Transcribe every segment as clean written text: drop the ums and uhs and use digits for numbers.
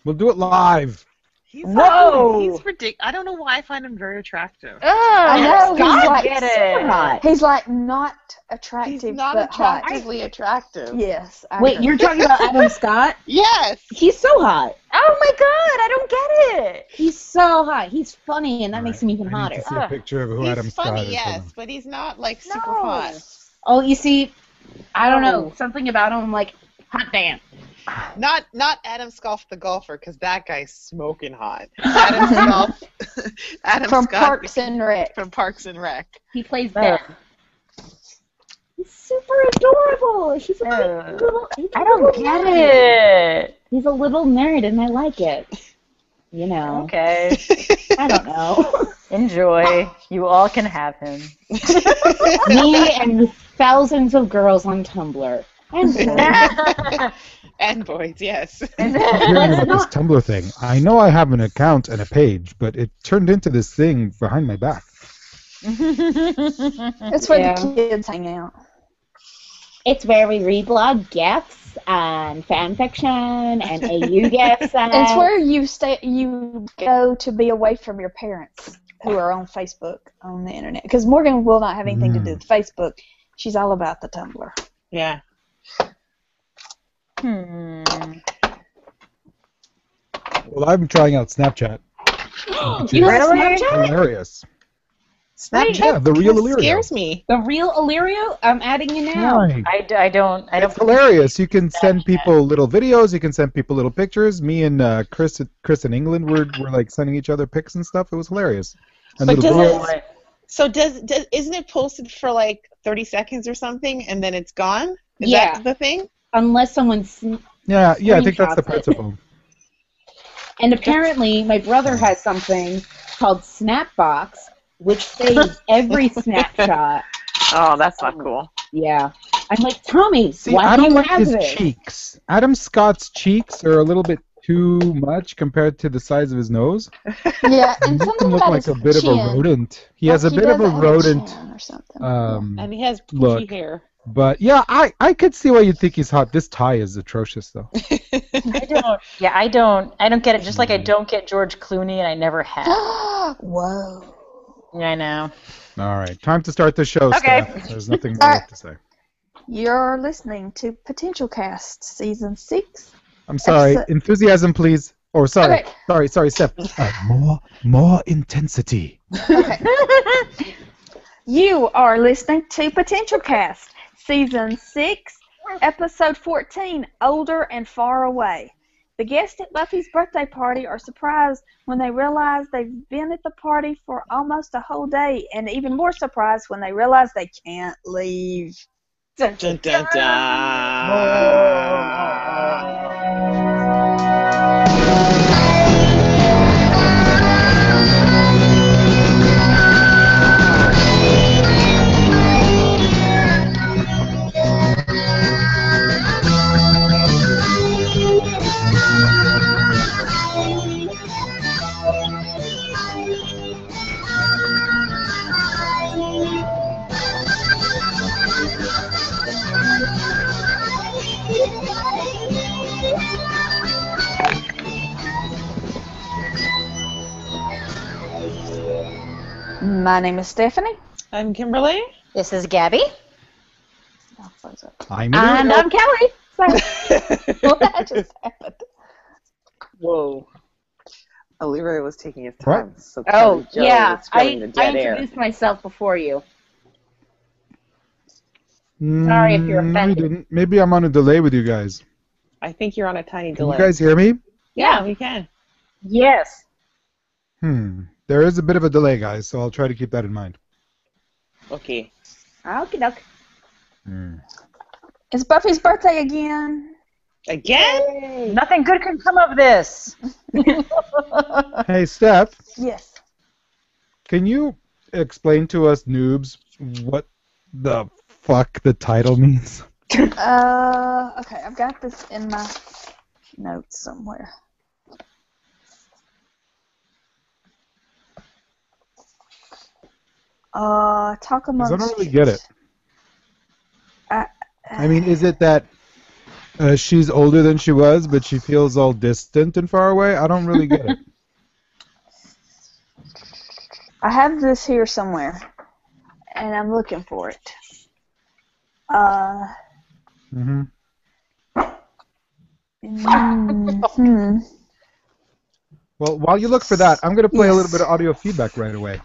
We'll do it live. Whoa! He's ridiculous. I don't know why I find him very attractive. I know, he's like get super it. hot. He's like not attractive, He's not but attractively attractive. Yes. Wait, you're talking about Adam Scott? Yes. He's so hot. Oh my god, I don't get it. He's so hot. He's funny, and that All makes right, him even I need hotter. to see a picture of who He's Adam Scott funny, is. yes, Hold on. but he's not like super No. hot. Oh, you see, I don't know. Something about him, I'm like, hot damn. Not Adam Scott the golfer, because that guy's smoking hot. Adam Scott. Adam From Scott Parks and Rec. from Parks and Rec. He plays Ben. He's super adorable. He's a little. I don't get it. He's a little nerd, and I like it. You know. Okay. I don't know. Enjoy. You all can have him. Me and thousands of girls on Tumblr. And And boys, yes. I'm hearing about this Tumblr thing. I know I have an account and a page, but it turned into this thing behind my back. It's where Yeah. the kids hang out. it's where we reblog GIFs and fan fiction and AU GIFs. And It's where you go to be away from your parents who are on Facebook, on the internet. Because Morgan will not have anything to do with Facebook. She's all about the Tumblr. Yeah. Well, I'm trying out Snapchat. You have Really? Snapchat? Hilarious. Snapchat Yeah, the real Illyrio. scares me. The real Illyrio? I'm adding you now. Right. I don't. It's hilarious. You can send people little videos. You can send people little pictures. Me and Chris in England were like sending each other pics and stuff. It was hilarious. And But little does girls. it, so isn't it posted for like 30 seconds or something and then it's gone? Is Yeah. that the thing? Unless someone's... Yeah, I think that's the screenshots it. principle. And apparently, my brother has something called Snapbox, which saves every snapshot. Oh, that's not cool. Yeah. I'm like, Tommy, See, why I do don't you like have his this? cheeks. Adam Scott's cheeks are a little bit too much compared to the size of his nose. Yeah, and He something can look about like his a bit of a chin. rodent. He Like has a he bit of a doesn't have rodent. chin or something. And he has poofy Look. hair. But yeah, I could see why you'd think he's hot. This tie is atrocious, though. I don't. Yeah, I don't get it. Just like I don't get George Clooney, and I never have. Whoa. Yeah, I know. All right, time to start the show, Okay. Steph. There's nothing more All right. left to say. You're listening to PotentialCast Season 6. I'm sorry. Episode- Enthusiasm, please. Or sorry, Okay. sorry, Steph. More intensity. Okay. You are listening to PotentialCast Season 6, Episode 14, Older and Far Away. The guests at Buffy's birthday party are surprised when they realize they've been at the party for almost a whole day, and even more surprised when they realize they can't leave. Dun, dun, dun. My name is Stephanie. I'm Kimberly. This is Gabby. I'm And I'm Kelly. What just happened? Whoa. Olivia was taking his What? time. So Oh, Kelly Jo yeah. was filling the I dead air. introduced myself before you. Sorry if you're No, you offended. didn't. Maybe I'm on a delay with you guys. I think you're on a tiny Can delay. you guys hear me? Yeah, we can. Yes. There is a bit of a delay, guys, so I'll try to keep that in mind. Okay. Okie doke. It's Buffy's birthday again. Again? Nothing good can come of this. Hey, Steph, Yes. can you explain to us noobs what the fuck the title means? Okay, I've got this in my notes somewhere. Talk Because amongst I don't really get it. I I mean, is it that She's older than she was, but she feels all distant and far away. I don't really get it. I have this here somewhere, and I'm looking for it. Mm-hmm. Well, while you look for that, I'm going to play a little bit of audio feedback right away.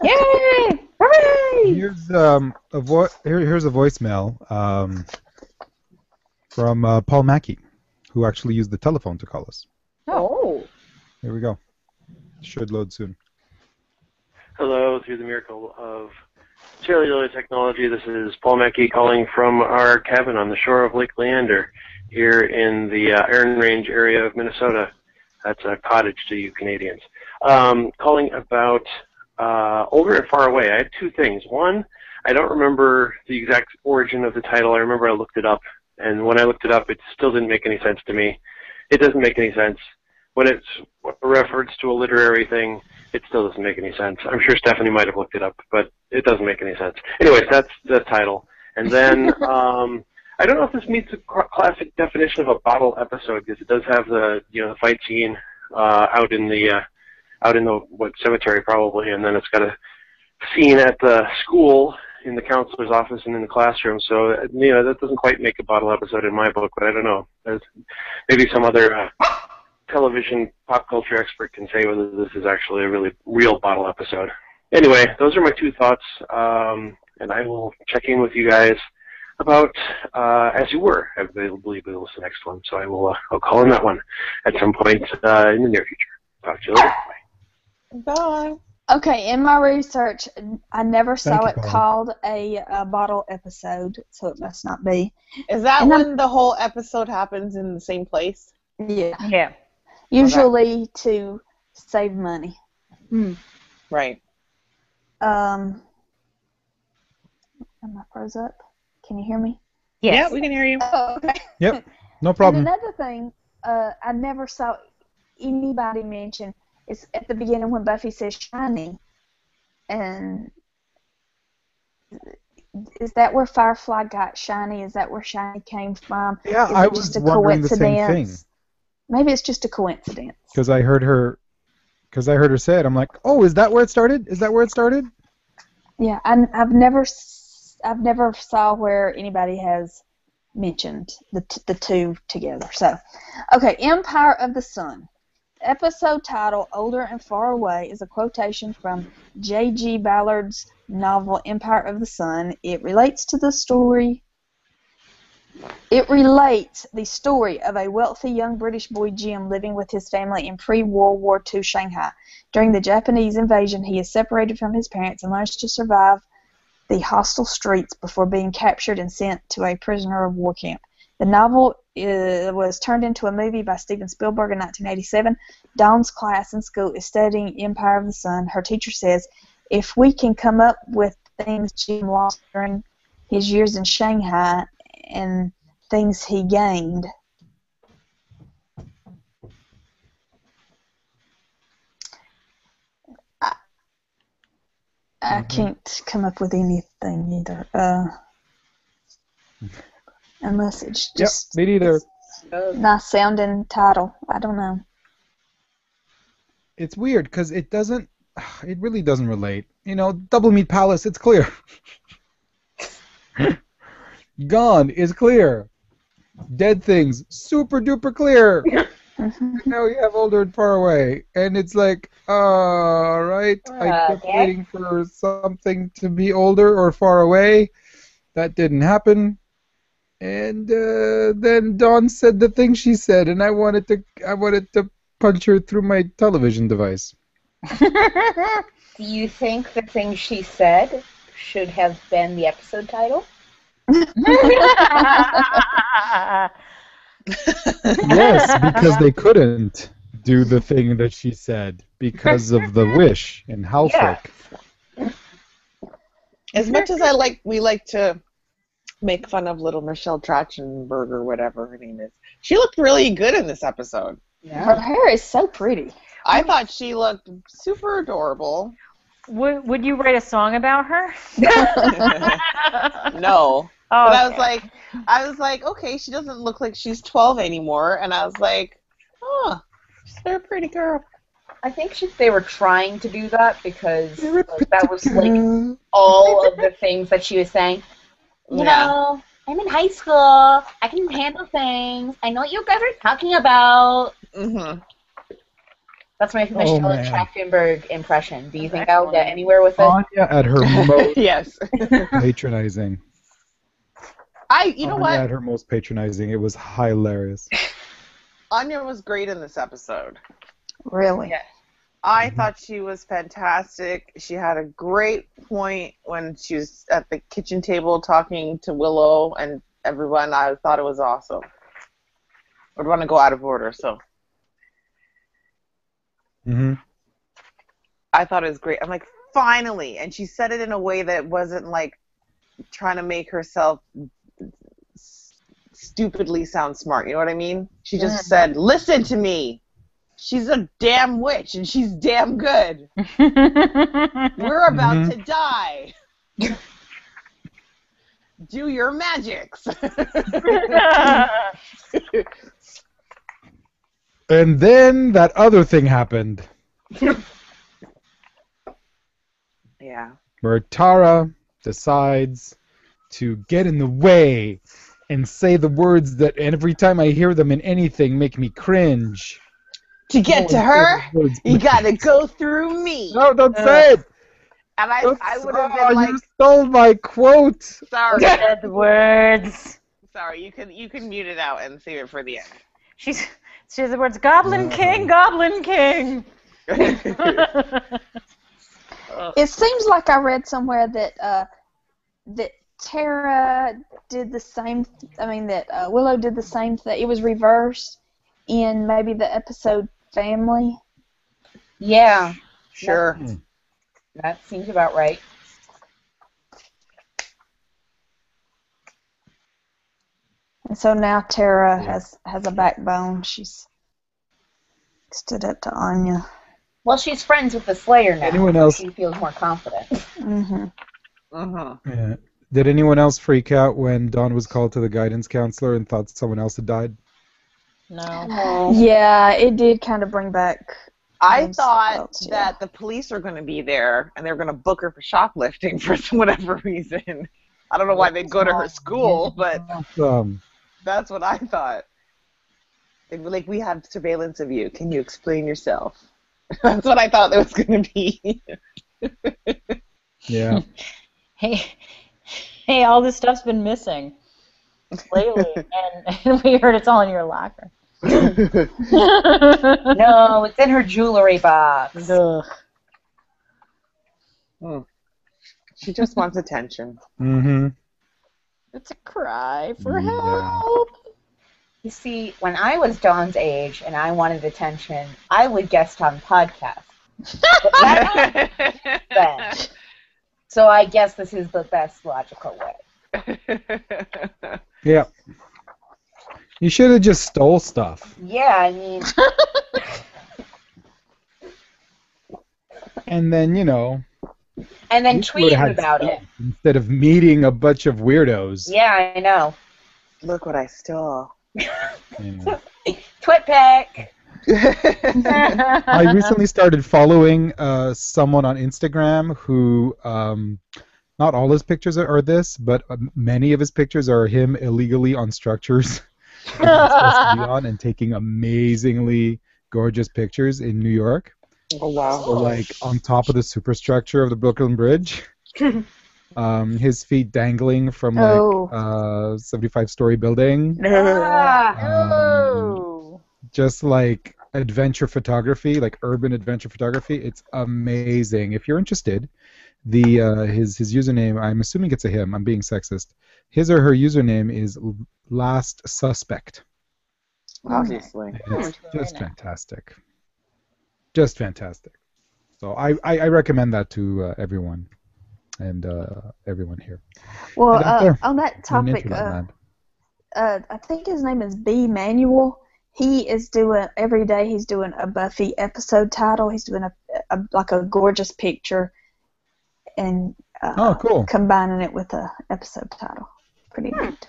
Yay! Hooray! Here's here's a voicemail from Paul Mackey, who actually used the telephone to call us. Oh. Here we go. Should load soon. Hello, through the miracle of cellular technology, this is Paul Mackey calling from our cabin on the shore of Lake Leander here in the Iron Range area of Minnesota. That's a cottage to you Canadians. Calling about Older and Far Away. I had two things. One, I don't remember the exact origin of the title. I remember I looked it up, and when I looked it up, it still didn't make any sense to me. It doesn't make any sense. When it's a reference to a literary thing, it still doesn't make any sense. I'm sure Stephanie might have looked it up, but it doesn't make any sense. Anyways, that's the title. And then I don't know if this meets the classic definition of a bottle episode, because it does have the the fight scene out in the cemetery probably, and then it's got a scene at the school in the counselor's office and in the classroom. So that doesn't quite make a bottle episode in my book, but I don't know. There's maybe some other television pop culture expert can say whether this is actually a really real bottle episode. Anyway, those are my two thoughts, and I will check in with you guys about as you were. I believe it was the next one, so I'll call in that one at some point in the near future. Talk to you later. Bye. Bye. Okay, in my research, I never saw you, it Paula. called a bottle episode, so it must not be. Is that And when the whole episode happens in the same place? Yeah. Yeah. Usually to save money. Right. Am I froze up? Can you hear me? Yes. Yeah, we can hear you. Oh, okay. Yep, no And problem. another thing, I never saw anybody mention is at the beginning when Buffy says shiny, and is that where Firefly got shiny? Is that where shiny came from? Yeah, Is I it was just a wondering the same thing. coincidence? Maybe it's just a coincidence. Because I heard her say it. I'm like, oh, is that where it started? Is that where it started? Yeah, I've never saw where anybody has mentioned the two together. So, okay, Empire of the Sun. Episode title, Older and Far Away, is a quotation from J.G. Ballard's novel Empire of the Sun. It relates the story of a wealthy young British boy, Jim, living with his family in pre-World War II Shanghai. During the Japanese invasion, he is separated from his parents and learns to survive the hostile streets before being captured and sent to a prisoner of war camp. The novel was turned into a movie by Steven Spielberg in 1987. Dawn's class in school is studying Empire of the Sun. Her teacher says, if we can come up with things Jim lost during his years in Shanghai and things he gained. I can't come up with anything either. Unless it's just Yep, me neither. nice sounding title. I don't know. It's weird because it really doesn't relate. Double Meat Palace, it's clear. Gone is clear. Dead Things, super duper clear. Now we have Older and Far Away, and it's like, right. I kept waiting for something to be older or far away. That didn't happen. And then Dawn said the thing she said, and I wanted to punch her through my television device. Do you think the thing she said should have been the episode title? Yes, because they couldn't do the thing that she said because of the wish in Halfwick. Yeah. As much as we like to make fun of little Michelle Trachtenberg or whatever her name is, she looked really good in this episode. Her hair is so pretty. I thought she looked super adorable. Would you write a song about her? No. But I was like, okay, she doesn't look like she's 12 anymore, and I was like, oh, she's a pretty girl. I think they were trying to do that because You're a that was pretty like girl. all of the things that she was saying. You know, I'm in high school. I can handle things. I know what you guys are talking about. Mm-hmm. That's my Michelle man. Trachtenberg impression. Do you think I'll get anywhere with it? Anya at her most Yes. patronizing. You know Anya what? at her most patronizing. It was hilarious. Anya was great in this episode. Really? Yeah. I thought she was fantastic. She had a great point when she was at the kitchen table talking to Willow and everyone. I thought it was awesome. I would want to go out of order, so. Mm-hmm. I thought it was great. I'm like, finally! And she said it in a way that wasn't like trying to make herself stupidly sound smart. You know what I mean? She just said, listen to me. She's a damn witch and she's damn good. We're about to die. Do your magics. And then that other thing happened. Yeah. Where Tara decides to get in the way and say the words that every time I hear them in anything make me cringe. To get to her, you gotta go through me. No, don't say it. And I would have been like, you stole my quote. sorry. Said the words. Sorry, you can mute it out and save it for the end. She said the words, Goblin King, Goblin King. It seems like I read somewhere that that Tara did the same. That Willow did the same thing. It was reversed in maybe the episode Family. Yeah. Sure. That seems about right. And so now Tara has a backbone. She's stood up to Anya. Well, she's friends with the Slayer now. Anyone else? She feels more confident. Mm-hmm. Yeah. Did anyone else freak out when Dawn was called to the guidance counselor and thought someone else had died? No. Yeah, it did kind of bring back. I thought that the police are going to be there and they're going to book her for shoplifting for whatever reason. I don't know why they'd go to her school, but that's what I thought. They'd be like, we have surveillance of you. Can you explain yourself? That's what I thought it was going to be. Yeah. Hey, all this stuff's been missing lately, and we heard it's all in your locker. No, it's in her jewelry box. Ugh. She just wants attention. Mm-hmm. It's a cry for Yeah. help. You see, when I was Dawn's age and I wanted attention, I would guest on podcasts. But not then. So I guess this is the best logical way. Yeah. You should have just stole stuff. Yeah, I mean... And then, And then you tweeted would've had about stuff it. instead of meeting a bunch of weirdos. Yeah, I know. Look what I stole. Yeah. Twit pic. I recently started following someone on Instagram who, not all his pictures are this, but many of his pictures are him illegally on structures that he's supposed to be on and taking amazingly gorgeous pictures in New York. Oh, wow. So, like, on top of the superstructure of the Brooklyn Bridge. His feet dangling from, like, 75-story building. Just, like, adventure photography, like urban adventure photography. It's amazing. If you're interested, his username, I'm assuming it's a him. I'm being sexist. His or her username is Last Suspect. Obviously. And it's just fantastic. Just fantastic. So I recommend that to everyone and everyone here. Well, there, on that topic, I think his name is B. Manuel. He is doing every day. He's doing a Buffy episode title. He's doing a gorgeous picture and cool. combining it with a episode title. pretty neat.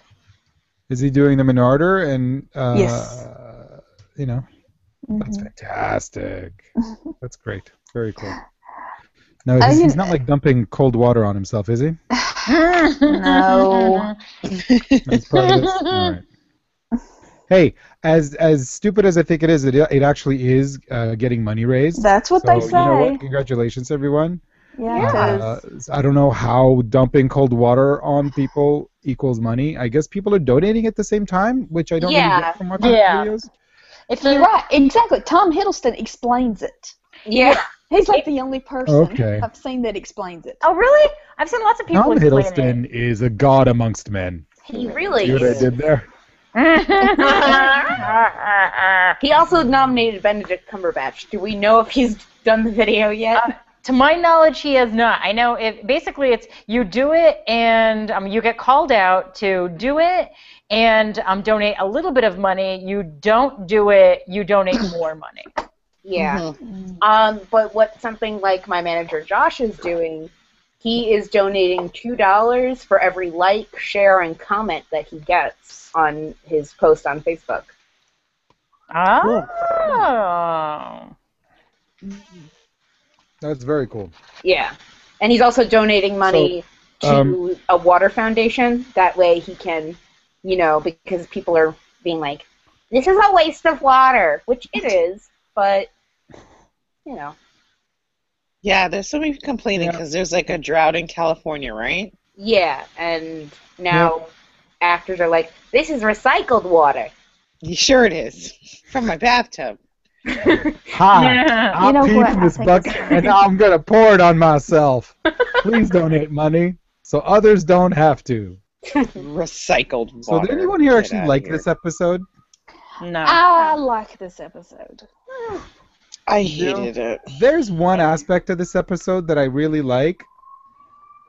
Is he doing them in order? And Yes. you know, that's Mhm. fantastic. That's great. Very cool. No, he's not like dumping cold water on himself, is he? No. That's part of this. All right. Hey, as stupid as I think it is, it actually is getting money raised. That's what they So you know what? say. Congratulations, everyone. Yeah, I don't know how dumping cold water on people equals money. I guess people are donating at the same time, which I don't really Yeah. get from watching Yeah. videos. you're right. Exactly. Tom Hiddleston explains it. Yeah. He's like the only person Okay. I've seen that explains it. Oh, really? I've seen lots of people Tom explain Hiddleston is a god amongst men. He really See what I is. did there? He also nominated Benedict Cumberbatch. Do we know if he's done the video yet? To my knowledge, he has not. I know basically it's you do it and you get called out to do it and donate a little bit of money. You don't do it, you donate more money. Yeah. But what something like my manager Josh is doing, he is donating $2 for every like, share, and comment that he gets on his post on Facebook. Oh. That's very cool. Yeah. And he's also donating money to a water foundation. That way he can, because people are being like, this is a waste of water, which it is, but, Yeah, there's so many complaining because there's like a drought in California, right? Yeah, and now actors are like, this is recycled water. Sure it is. From my bathtub. Hi, I peed in this bucket, and now I'm going to pour it on myself. Please donate money so others don't have to. Recycled water. So did anyone here actually like this episode? No. I like this episode. I hated it. There's one aspect of this episode that I really like,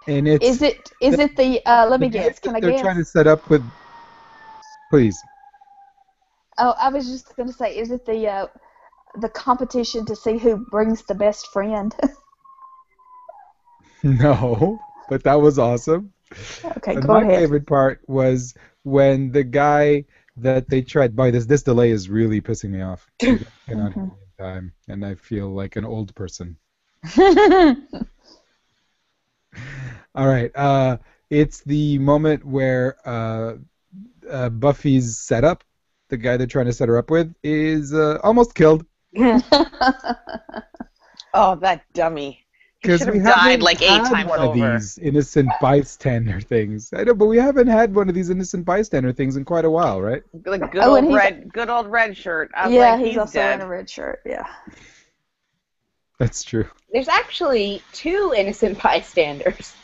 and it's... Is it the, let me guess, can I guess? They're trying to set up with... Please. Oh, I was just going to say, is it the competition to see who brings the best friend? No, but that was awesome. Okay, and go ahead. My favorite part was when the guy that they tried... Boy, this delay is really pissing me off. I cannot hear me in time, and I feel like an old person. All right. It's the moment where Buffy's setup, the guy they're trying to set her up with, is almost killed. Oh, that dummy. He should have died like 8 times one over. Of these innocent bystander things. I know, but we haven't had one of these innocent bystander things in quite a while, right? Like good old red shirt. He's also dead. In a red shirt. Yeah. That's true. There's actually 2 innocent bystanders.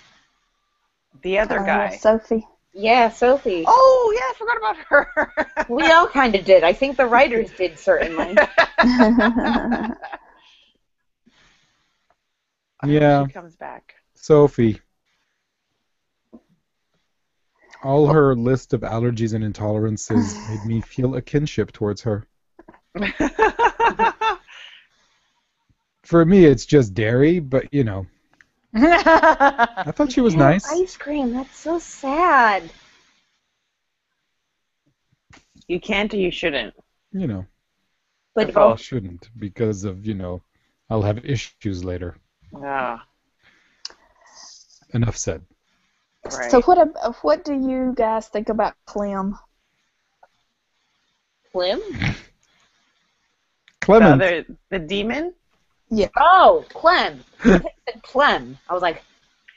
The other guy. Sophie. Yeah, Sophie. Oh, yeah, I forgot about her. We all kind of did. I think the writers did, certainly. Yeah. She comes back. Sophie. All her list of allergies and intolerances made me feel a kinship towards her. For me, it's just dairy, but I thought she was nice. Ice cream, that's so sad. You can't or you shouldn't. But I shouldn't because of, I'll have issues later. Yeah. Enough said. Right. So what do you guys think about Clem? Clem? Clement. The demon? Yeah. Oh, Clem. I said Clem. I was like...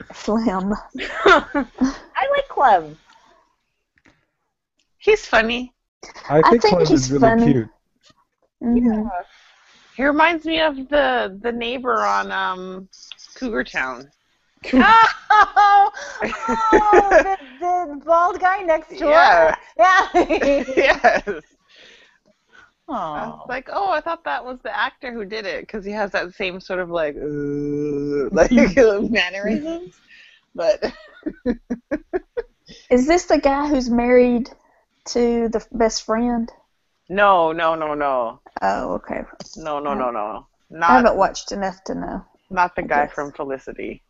Clem. I like Clem. He's funny. I think Clem is really funny. cute. Mm-hmm. Yeah. He reminds me of the neighbor on Cougar Town. The bald guy next door? Yeah. Yeah. Yes. Aww. I was like, I thought that was the actor who did it because he has that same sort of like mannerisms. But Is this the guy who's married to the best friend? No. Oh, okay. No. I haven't watched enough to know. Not the guy from Felicity.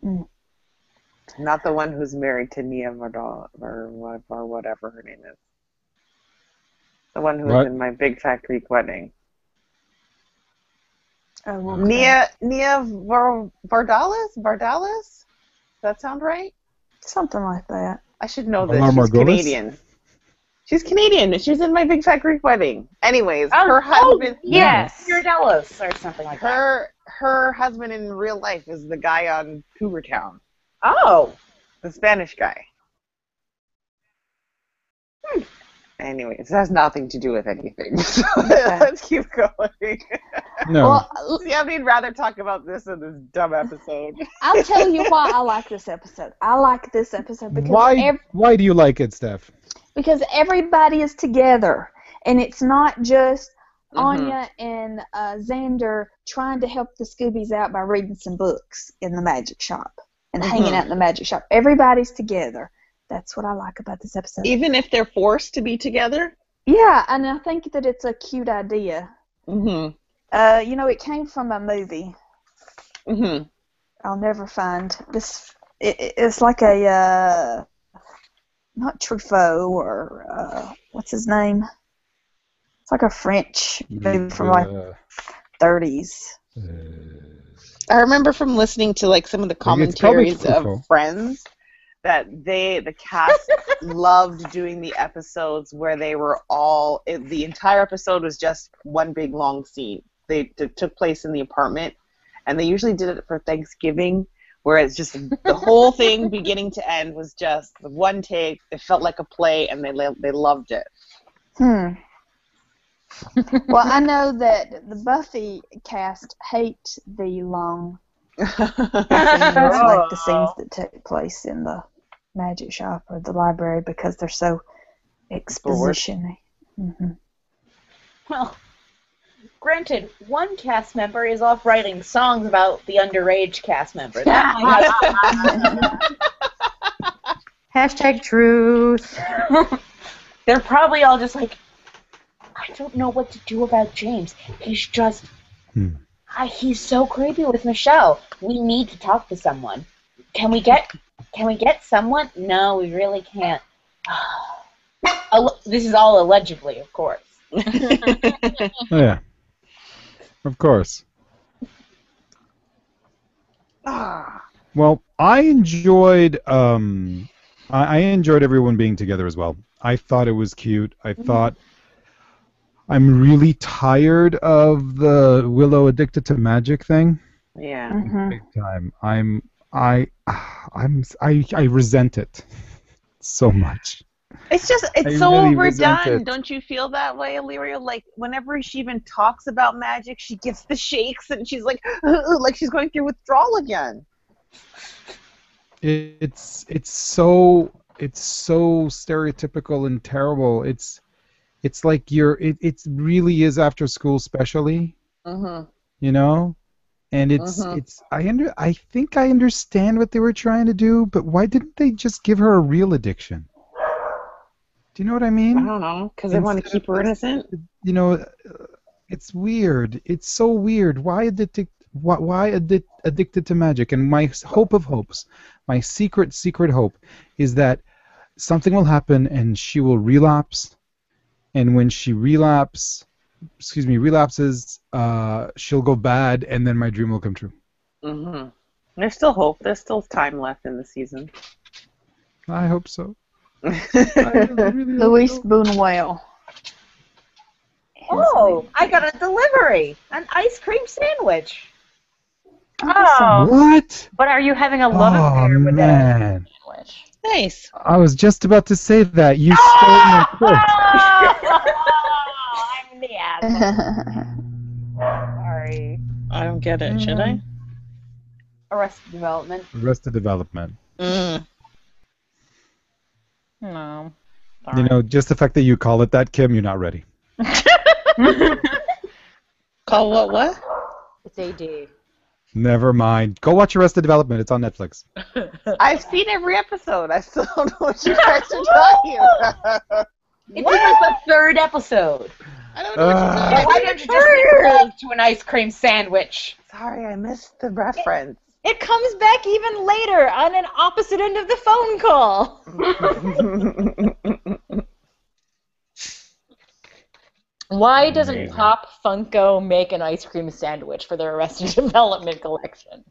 Mm. Not the one who's married to Nia Vidal or whatever her name is. The one who was in my Big Fat Greek Wedding. Oh, okay. Nia Vardalos? Does that sound right? Something like that. I should know this. Valar She's Morghulis? Canadian. She's Canadian. She's in my Big Fat Greek Wedding. Anyways, her husband. Yes. Dallas or something like that. Her husband in real life is the guy on Cougar Town. Oh. The Spanish guy. Anyways, it has nothing to do with anything. So let's keep going. No. Well, See, I mean, rather talk about this in this dumb episode. I'll tell you why I like this episode. I like this episode because why do you like it, Steph? Because everybody is together, and it's not just Anya and Xander trying to help the Scoobies out by reading some books in the magic shop and hanging out in the magic shop. Everybody's together. That's what I like about this episode. Even if they're forced to be together? Yeah, and I think that it's a cute idea. Mm-hmm. You know, it came from a movie. Mm-hmm. I'll never find this. It's like a not Truffaut or what's his name? It's like a French movie from like 30s. I remember from listening to like some of the commentaries of Friends that the cast loved doing the episodes where they were the entire episode was just one big long scene. They took place in the apartment, and they usually did it for Thanksgiving, where it's just the whole thing beginning to end was just one take. It felt like a play, and they loved it. Well, I know that the Buffy cast hate the long scenes, like the scenes that take place in the magic shop or the library, because they're so exposition-y. Well, granted, one cast member is off writing songs about the underage cast member. That might Hashtag truth. They're probably all just like, I don't know what to do about James. He's just, he's so creepy with Michelle. We need to talk to someone. Can we get someone? No, we really can't. This is all allegedly, of course. Yeah, of course. Well, I enjoyed everyone being together as well. I thought it was cute. I thought I'm really tired of the Willow addicted to magic thing. Yeah. Big time. I resent it so much. It's I so really overdone. resent it. Don't you feel that way, Illyria? Like, whenever she even talks about magic, she gets the shakes and she's like she's going through withdrawal again. It's so stereotypical and terrible. It's like it really is after school specially. You know? And I think I understand what they were trying to do, but why didn't they just give her a real addiction? Do you know what I mean? I don't know, because they want to keep her innocent. You know, it's weird. It's so weird. Why addicted to magic? And my hope of hopes, my secret hope, is that something will happen and she will relapse. And when she relapses, she'll go bad, and then my dream will come true. There's still hope. There's still time left in the season. I hope so. Luis Buñuel. Oh, I got a delivery. An ice cream sandwich. Oh. What? But are you having a love affair with that sandwich? Nice. I was just about to say that. You stole my quote. I'm the asshole. Sorry. I don't get it. Should I? Arrested Development. Arrested Development. No. Sorry. You know, just the fact that you call it that, Kim, you're not ready. Call what? It's AD. Never mind. Go watch Arrested Development. It's on Netflix. I've seen every episode. I still don't know what you guys are talking about. It's like the third episode. I don't know what you're talking about. Why don't you just be cold to an ice cream sandwich? Sorry, I missed the reference. It comes back even later on an opposite end of the phone call. Why doesn't Pop Funko make an ice cream sandwich for their Arrested Development collection?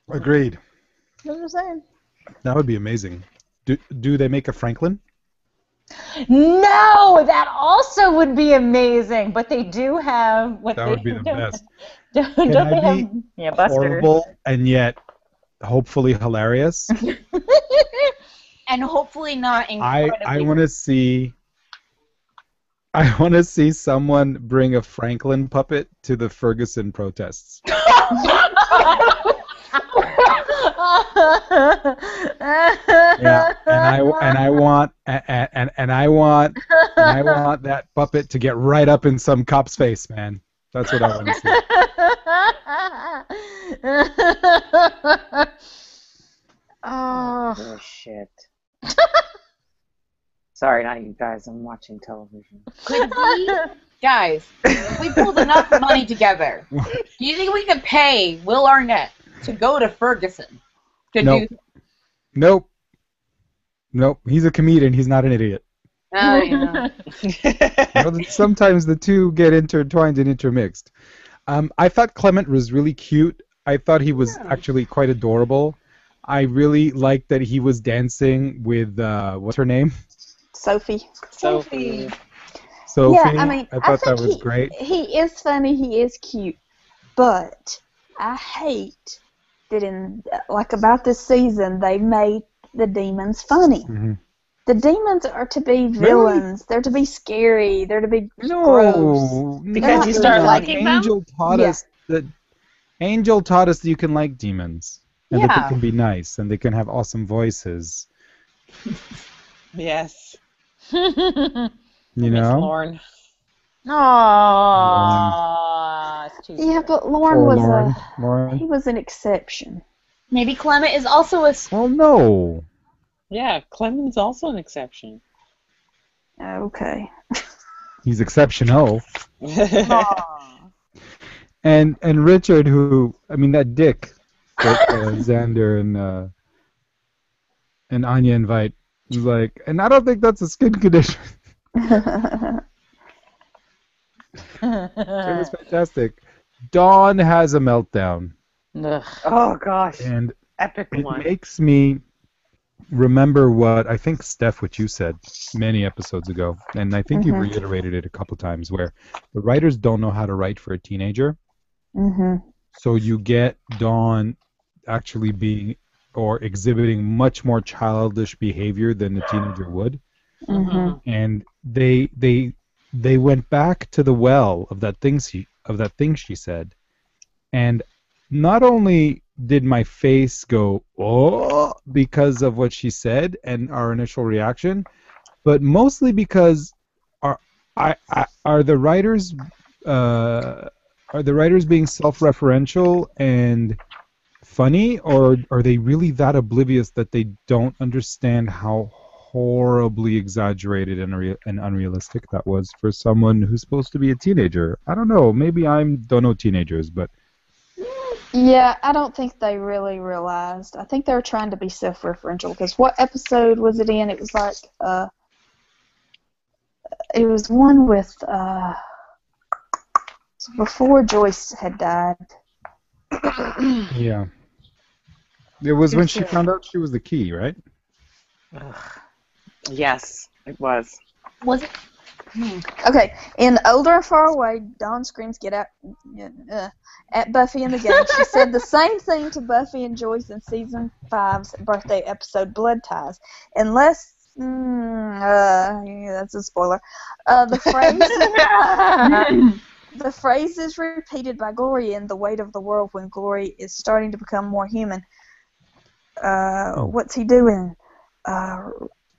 Agreed. What was I saying? That would be amazing. Do they make a Franklin? No, that also would be amazing. But they do have what That they would be the best. Don't Can they I have? be Yeah, Buster. horrible and yet hopefully hilarious? And hopefully not incredibly. I want to see. I want to see someone bring a Franklin puppet to the Ferguson protests. Yeah, and I want that puppet to get right up in some cop's face, man. That's what I want to see. Oh shit. Sorry, not you guys. I'm watching television. Could we, guys, if we pulled enough money together, do you think we could pay Will Arnett to go to Ferguson to Nope. do? Nope. He's a comedian. He's not an idiot. Yeah. Sometimes the two get intertwined and intermixed. I thought Clement was really cute. I thought he was actually quite adorable. I really liked that he was dancing with what's her name? Sophie. Sophie. Yeah, I mean, I thought that think was great. He is funny. He is cute, but I hate that about this season they made the demons funny. Mm-hmm. The demons are to be villains. Really? They're to be scary. They're to be gross. Because you start liking them? Angel taught us that you can like demons. And that they can be nice. And they can have awesome voices. Yes. You know? Lauren. Aww. Yeah, but Lauren he was an exception. Maybe Clement is also a... Well, no. Yeah, Clement's also an exception. Okay. He's exceptional. And Richard, that dick that Xander and Anya invite, is like, and I don't think that's a skin condition. It was fantastic. Dawn has a meltdown. Ugh. Oh gosh. And epic one. It makes me remember what I think, Steph, what you said many episodes ago, and I think you reiterated it a couple times, where the writers don't know how to write for a teenager. Mm-hmm. So you get Dawn actually being or exhibiting much more childish behavior than a teenager would. Mm-hmm. And they went back to the well of that thing she said, and not only did my face go oh because of what she said and our initial reaction, but mostly because are the writers being self-referential and funny, or are they really that oblivious that they don't understand how horribly exaggerated and unrealistic that was for someone who's supposed to be a teenager? I don't know. Maybe I don't know teenagers, but yeah, I don't think they really realized. I think they were trying to be self-referential, because what episode was it in? It was like it was one with before Joyce had died. Yeah. It was when she found out she was the key, right? Yes, it was. Was it? Okay, in Older and Far Away, Dawn screams, "Get out!" At Buffy in the Gang. She said the same thing to Buffy and Joyce in Season 5's birthday episode, Blood Ties. Unless... that's a spoiler. The phrase is repeated by Glory in The Weight of the World when Glory is starting to become more human. What's he doing?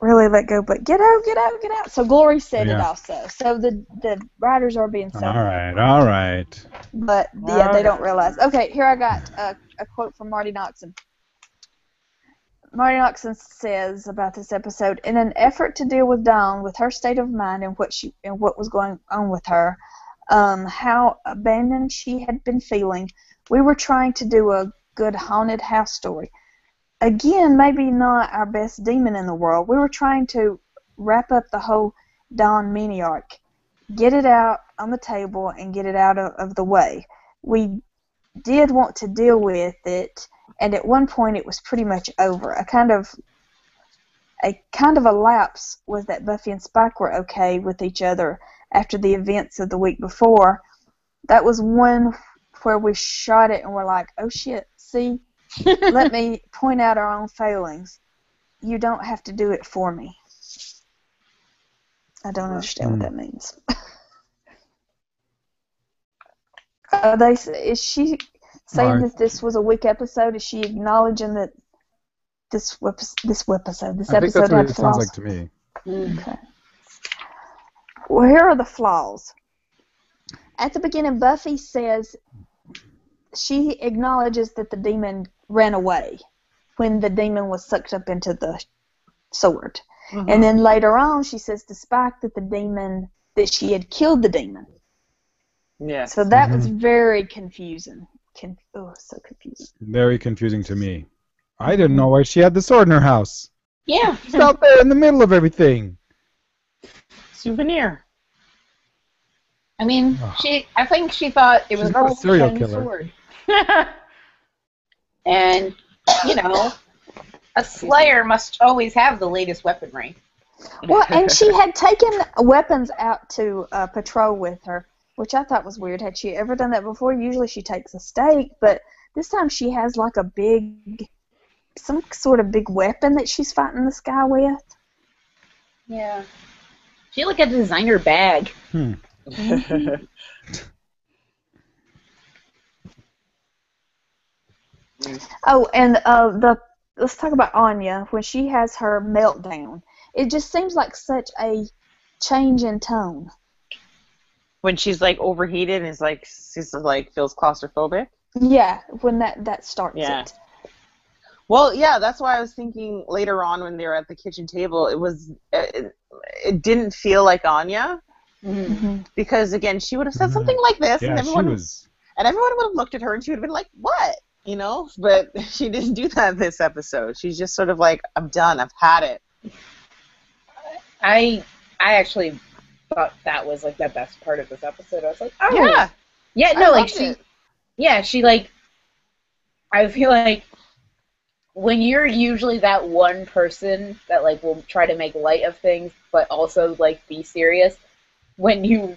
Really let go, but get out, get out, get out. So Glory said it also. So the writers are being self. All right. But yeah, they don't realize. Okay, here I got a quote from Marty Noxon. Marty Noxon says about this episode, in an effort to deal with Dawn, with her state of mind and what was going on with her, how abandoned she had been feeling. We were trying to do a good haunted house story. Again, maybe not our best demon in the world. We were trying to wrap up the whole Dawn mini arc, get it out on the table and get it out of the way. We did want to deal with it, and at one point it was pretty much over. A kind of a lapse was that Buffy and Spike were okay with each other after the events of the week before. That was one where we shot it and we're like, oh shit, see, let me point out our own failings. You don't have to do it for me. I don't understand what that means. Is she saying that this was a weak episode? Is she acknowledging that this episode I think that's what had it flaws? sounds like to me. Okay. Well, here are the flaws. At the beginning, Buffy says she acknowledges that the demon ran away when the demon was sucked up into the sword. Mm-hmm. And then later on, she says to Spike that she had killed the demon. Yeah. So that was very confusing. So confusing. Very confusing to me. I didn't know why she had the sword in her house. Yeah. She's out there in the middle of everything. Souvenir. I mean, I think she thought it was not a serial killer. Sword. And, a slayer must always have the latest weaponry. Well, and she had taken weapons out to patrol with her, which I thought was weird. Had she ever done that before? Usually she takes a stake, but this time she has like some sort of big weapon that she's fighting this guy with. Yeah. She had like a designer bag. Oh, and let's talk about Anya when she has her meltdown. It just seems like such a change in tone. When she's like overheated and feels claustrophobic. Yeah, when that starts it. Well, yeah, that's why I was thinking later on when they were at the kitchen table, it didn't feel like Anya. Mm-hmm. Because again, she would have said something like this, and everyone would have looked at her, and she would have been like, "What?" But she didn't do that this episode. She's just sort of like, "I'm done. I've had it." I actually thought that was like the best part of this episode. I was like, "Oh, yeah, no, like she like." I feel like when you're usually that one person that like will try to make light of things, but also like be serious. When you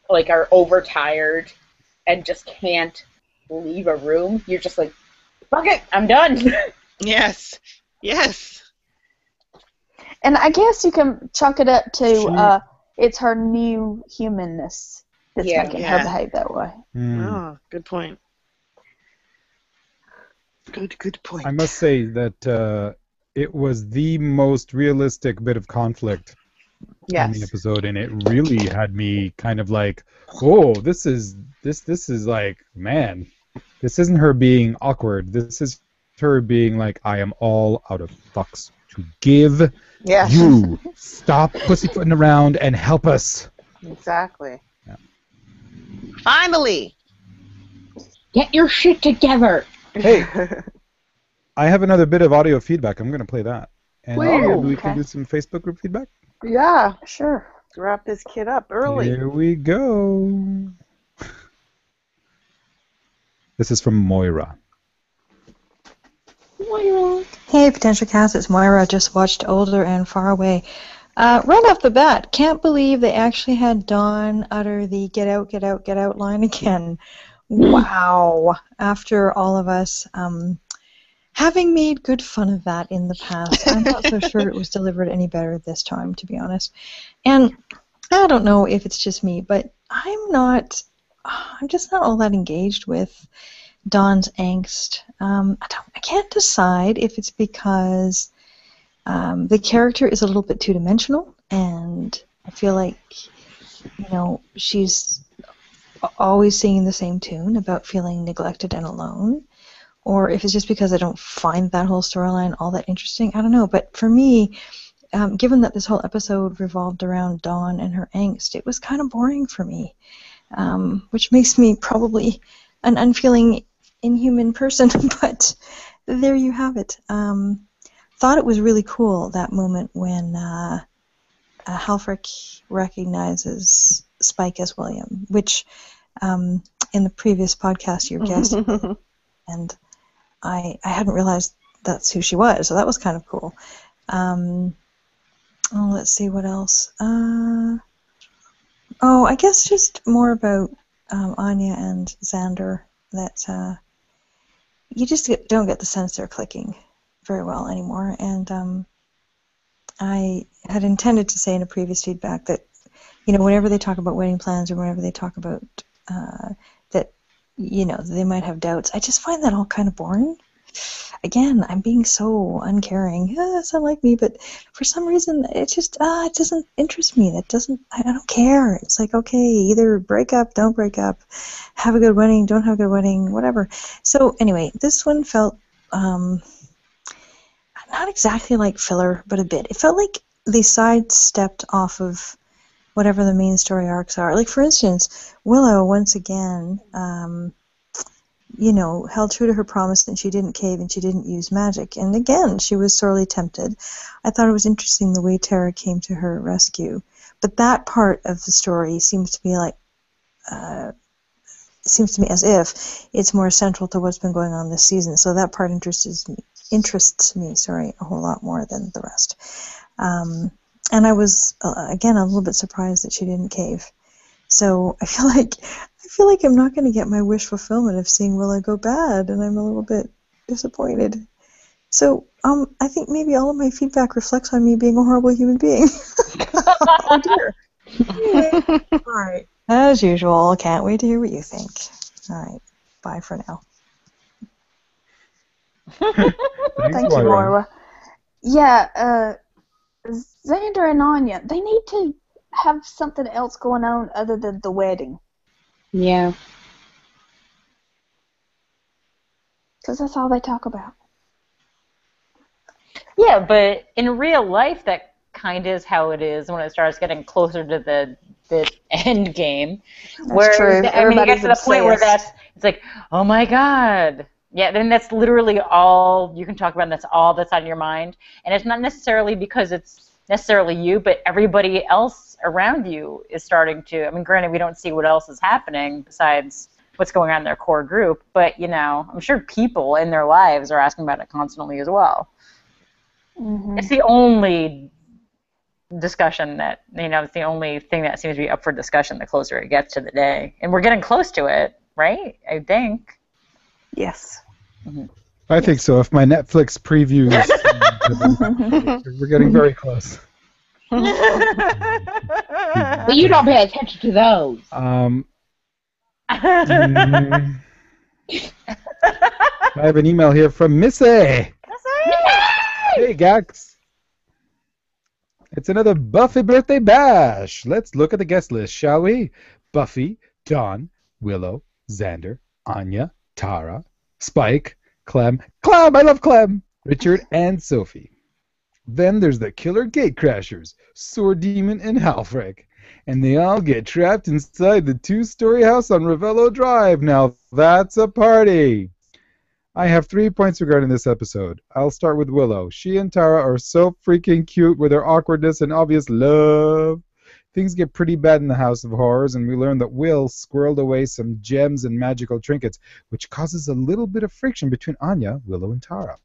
like are overtired and just can't leave a room, you're just like, fuck it, I'm done. Yes. And I guess you can chalk it up to it's her new humanness that's making her behave that way. Oh, good point. Good point. I must say that it was the most realistic bit of conflict in the episode, and it really had me kind of like, oh, this is like, man, this isn't her being awkward. This is her being like, I am all out of fucks to give. Yeah. You stop pussyfooting around and help us. Exactly. Yeah. Finally, get your shit together. Hey, I have another bit of audio feedback. I'm going to play that. And we can do some Facebook group feedback? Yeah, sure. Let's wrap this kid up early. Here we go. This is from Moira. Hey, PotentialCast, it's Moira. Just watched Older and Far Away. Right off the bat, can't believe they actually had Dawn utter the get out, get out, get out line again. Wow. After all of us having made good fun of that in the past, I'm not so sure it was delivered any better this time, to be honest. And I don't know if it's just me, but I'm just not all that engaged with Dawn's angst. I can't decide if it's because the character is a little bit two-dimensional, and I feel like, she's always singing the same tune about feeling neglected and alone, or if it's just because I don't find that whole storyline all that interesting. I don't know, but for me, given that this whole episode revolved around Dawn and her angst, it was kind of boring for me. which makes me probably an unfeeling, inhuman person, but there you have it. Thought it was really cool, that moment when Halfrick recognizes Spike as William, which in the previous podcast your guest and I hadn't realized that's who she was, so that was kind of cool. Let's see what else. I guess just more about Anya and Xander, that you just don't get the sense they're clicking very well anymore. And I had intended to say in a previous feedback that, whenever they talk about wedding plans or whenever they talk about that, they might have doubts, I just find that all kind of boring. Again, I'm being so uncaring. It's not like me, but for some reason, it just it doesn't interest me. I don't care. It's like, okay, either break up, don't break up, have a good wedding, don't have a good wedding, whatever. So anyway, this one felt not exactly like filler, but a bit. It felt like they sidestepped off of whatever the main story arcs are. Like, for instance, Willow, once again, held true to her promise and she didn't cave and she didn't use magic. And again, she was sorely tempted. I thought it was interesting the way Tara came to her rescue. But that part of the story seems to be as if it's more central to what's been going on this season. So that part interests me, a whole lot more than the rest. And I was, again, a little bit surprised that she didn't cave. So I feel like I'm not going to get my wish fulfillment of seeing Willow go bad, and I'm a little bit disappointed. So I think maybe all of my feedback reflects on me being a horrible human being. Oh dear. Anyway, all right. As usual, can't wait to hear what you think. All right. Bye for now. Thank you, Moira. Yeah, Xander and Anya, they need to have something else going on other than the wedding. Yeah. Because that's all they talk about. Yeah, but in real life, that kind of is how it is when it starts getting closer to the end game. That's true. It gets to the point where it's like, oh my God. Yeah, then that's literally all you can talk about, and that's all that's on your mind. And it's not necessarily because it's necessarily you, but everybody else around you is starting to, granted, we don't see what else is happening besides what's going on in their core group, but, I'm sure people in their lives are asking about it constantly as well. Mm-hmm. It's the only discussion that, it's the only thing that seems to be up for discussion the closer it gets to the day. And we're getting close to it, right? I think. Yes. Mm-hmm. I think so. If my Netflix previews, we're getting very close. But you don't pay attention to those. I have an email here from Missy. Hey, Gax. It's another Buffy birthday bash. Let's look at the guest list, shall we? Buffy, Dawn, Willow, Xander, Anya, Tara, Spike, Clem, I love Clem, Richard, and Sophie. Then there's the killer gatecrashers, Sword Demon and Halfrek. And they all get trapped inside the 2-story house on Ravello Drive. Now that's a party. I have 3 points regarding this episode. I'll start with Willow. She and Tara are so freaking cute with their awkwardness and obvious love. Things get pretty bad in the House of Horrors, and we learn that Will squirreled away some gems and magical trinkets, which causes a little bit of friction between Anya, Willow, and Tara.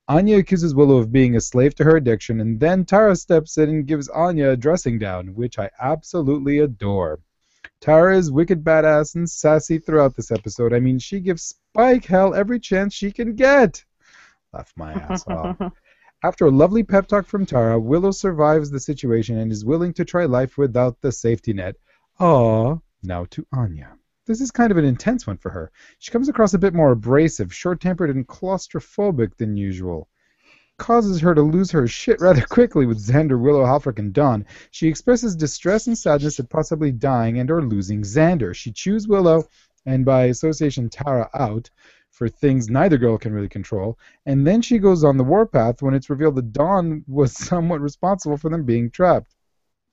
Anya accuses Willow of being a slave to her addiction, and then Tara steps in and gives Anya a dressing down, which I absolutely adore. Tara is wicked badass and sassy throughout this episode. She gives Spike hell every chance she can get. Laugh my ass off. After a lovely pep talk from Tara, Willow survives the situation and is willing to try life without the safety net. Aww. Now to Anya. This is kind of an intense one for her. She comes across a bit more abrasive, short-tempered, and claustrophobic than usual. Causes her to lose her shit rather quickly with Xander, Willow, Halfrek, and Dawn. She expresses distress and sadness at possibly dying and or losing Xander. She chews Willow, and by association Tara, out for things neither girl can really control, and then she goes on the warpath when it's revealed that Dawn was somewhat responsible for them being trapped.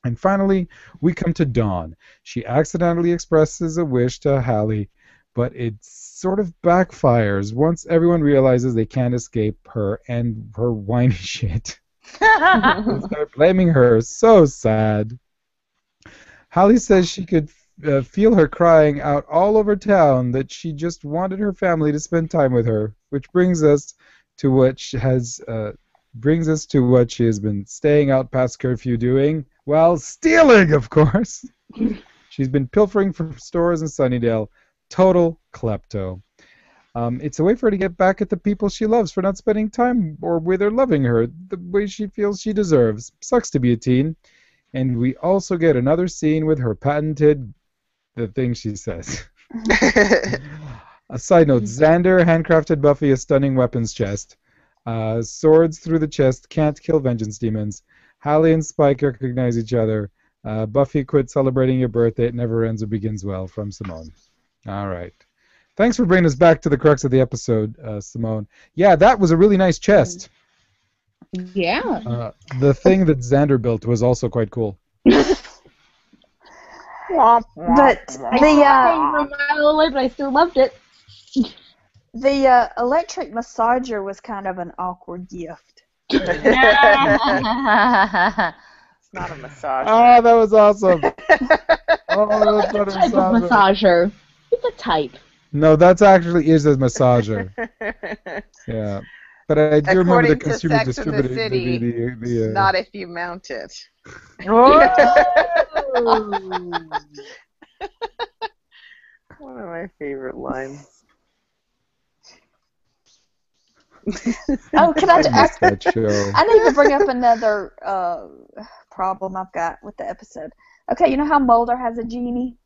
And finally, we come to Dawn. She accidentally expresses a wish to Hallie, but it sort of backfires once everyone realizes they can't escape her and her whiny shit. They start blaming her. So sad. Hallie says she could feel her crying out all over town that she just wanted her family to spend time with her, which brings us to what she has been staying out past curfew doing. Well, stealing, of course. She's been pilfering from stores in Sunnydale. Total klepto. It's a way for her to get back at the people she loves for not spending time or with her loving her the way she feels she deserves. Sucks to be a teen. And we also get another scene with her patented the thing she says. A side note, Xander handcrafted Buffy a stunning weapons chest. Swords through the chest can't kill vengeance demons. Hallie and Spike recognize each other. Buffy, quit celebrating your birthday. It never ends or begins well, from Simone. All right. Thanks for bringing us back to the crux of the episode, Simone. Yeah, that was a really nice chest. Yeah. The thing that Xander built was also quite cool. But From a mile away, but I still loved it. the electric massager was kind of an awkward gift. It's not a massager. Ah, that was awesome. Oh, that's What type of massager? It's a type. No, that's actually is a massager. Yeah. But I do remember the According to consumer Sex and the distributor. City, not if you mount it. One of my favorite lines. Oh, can I? That show. I need to bring up another problem I've got with the episode. Okay, you know how Mulder has a genie?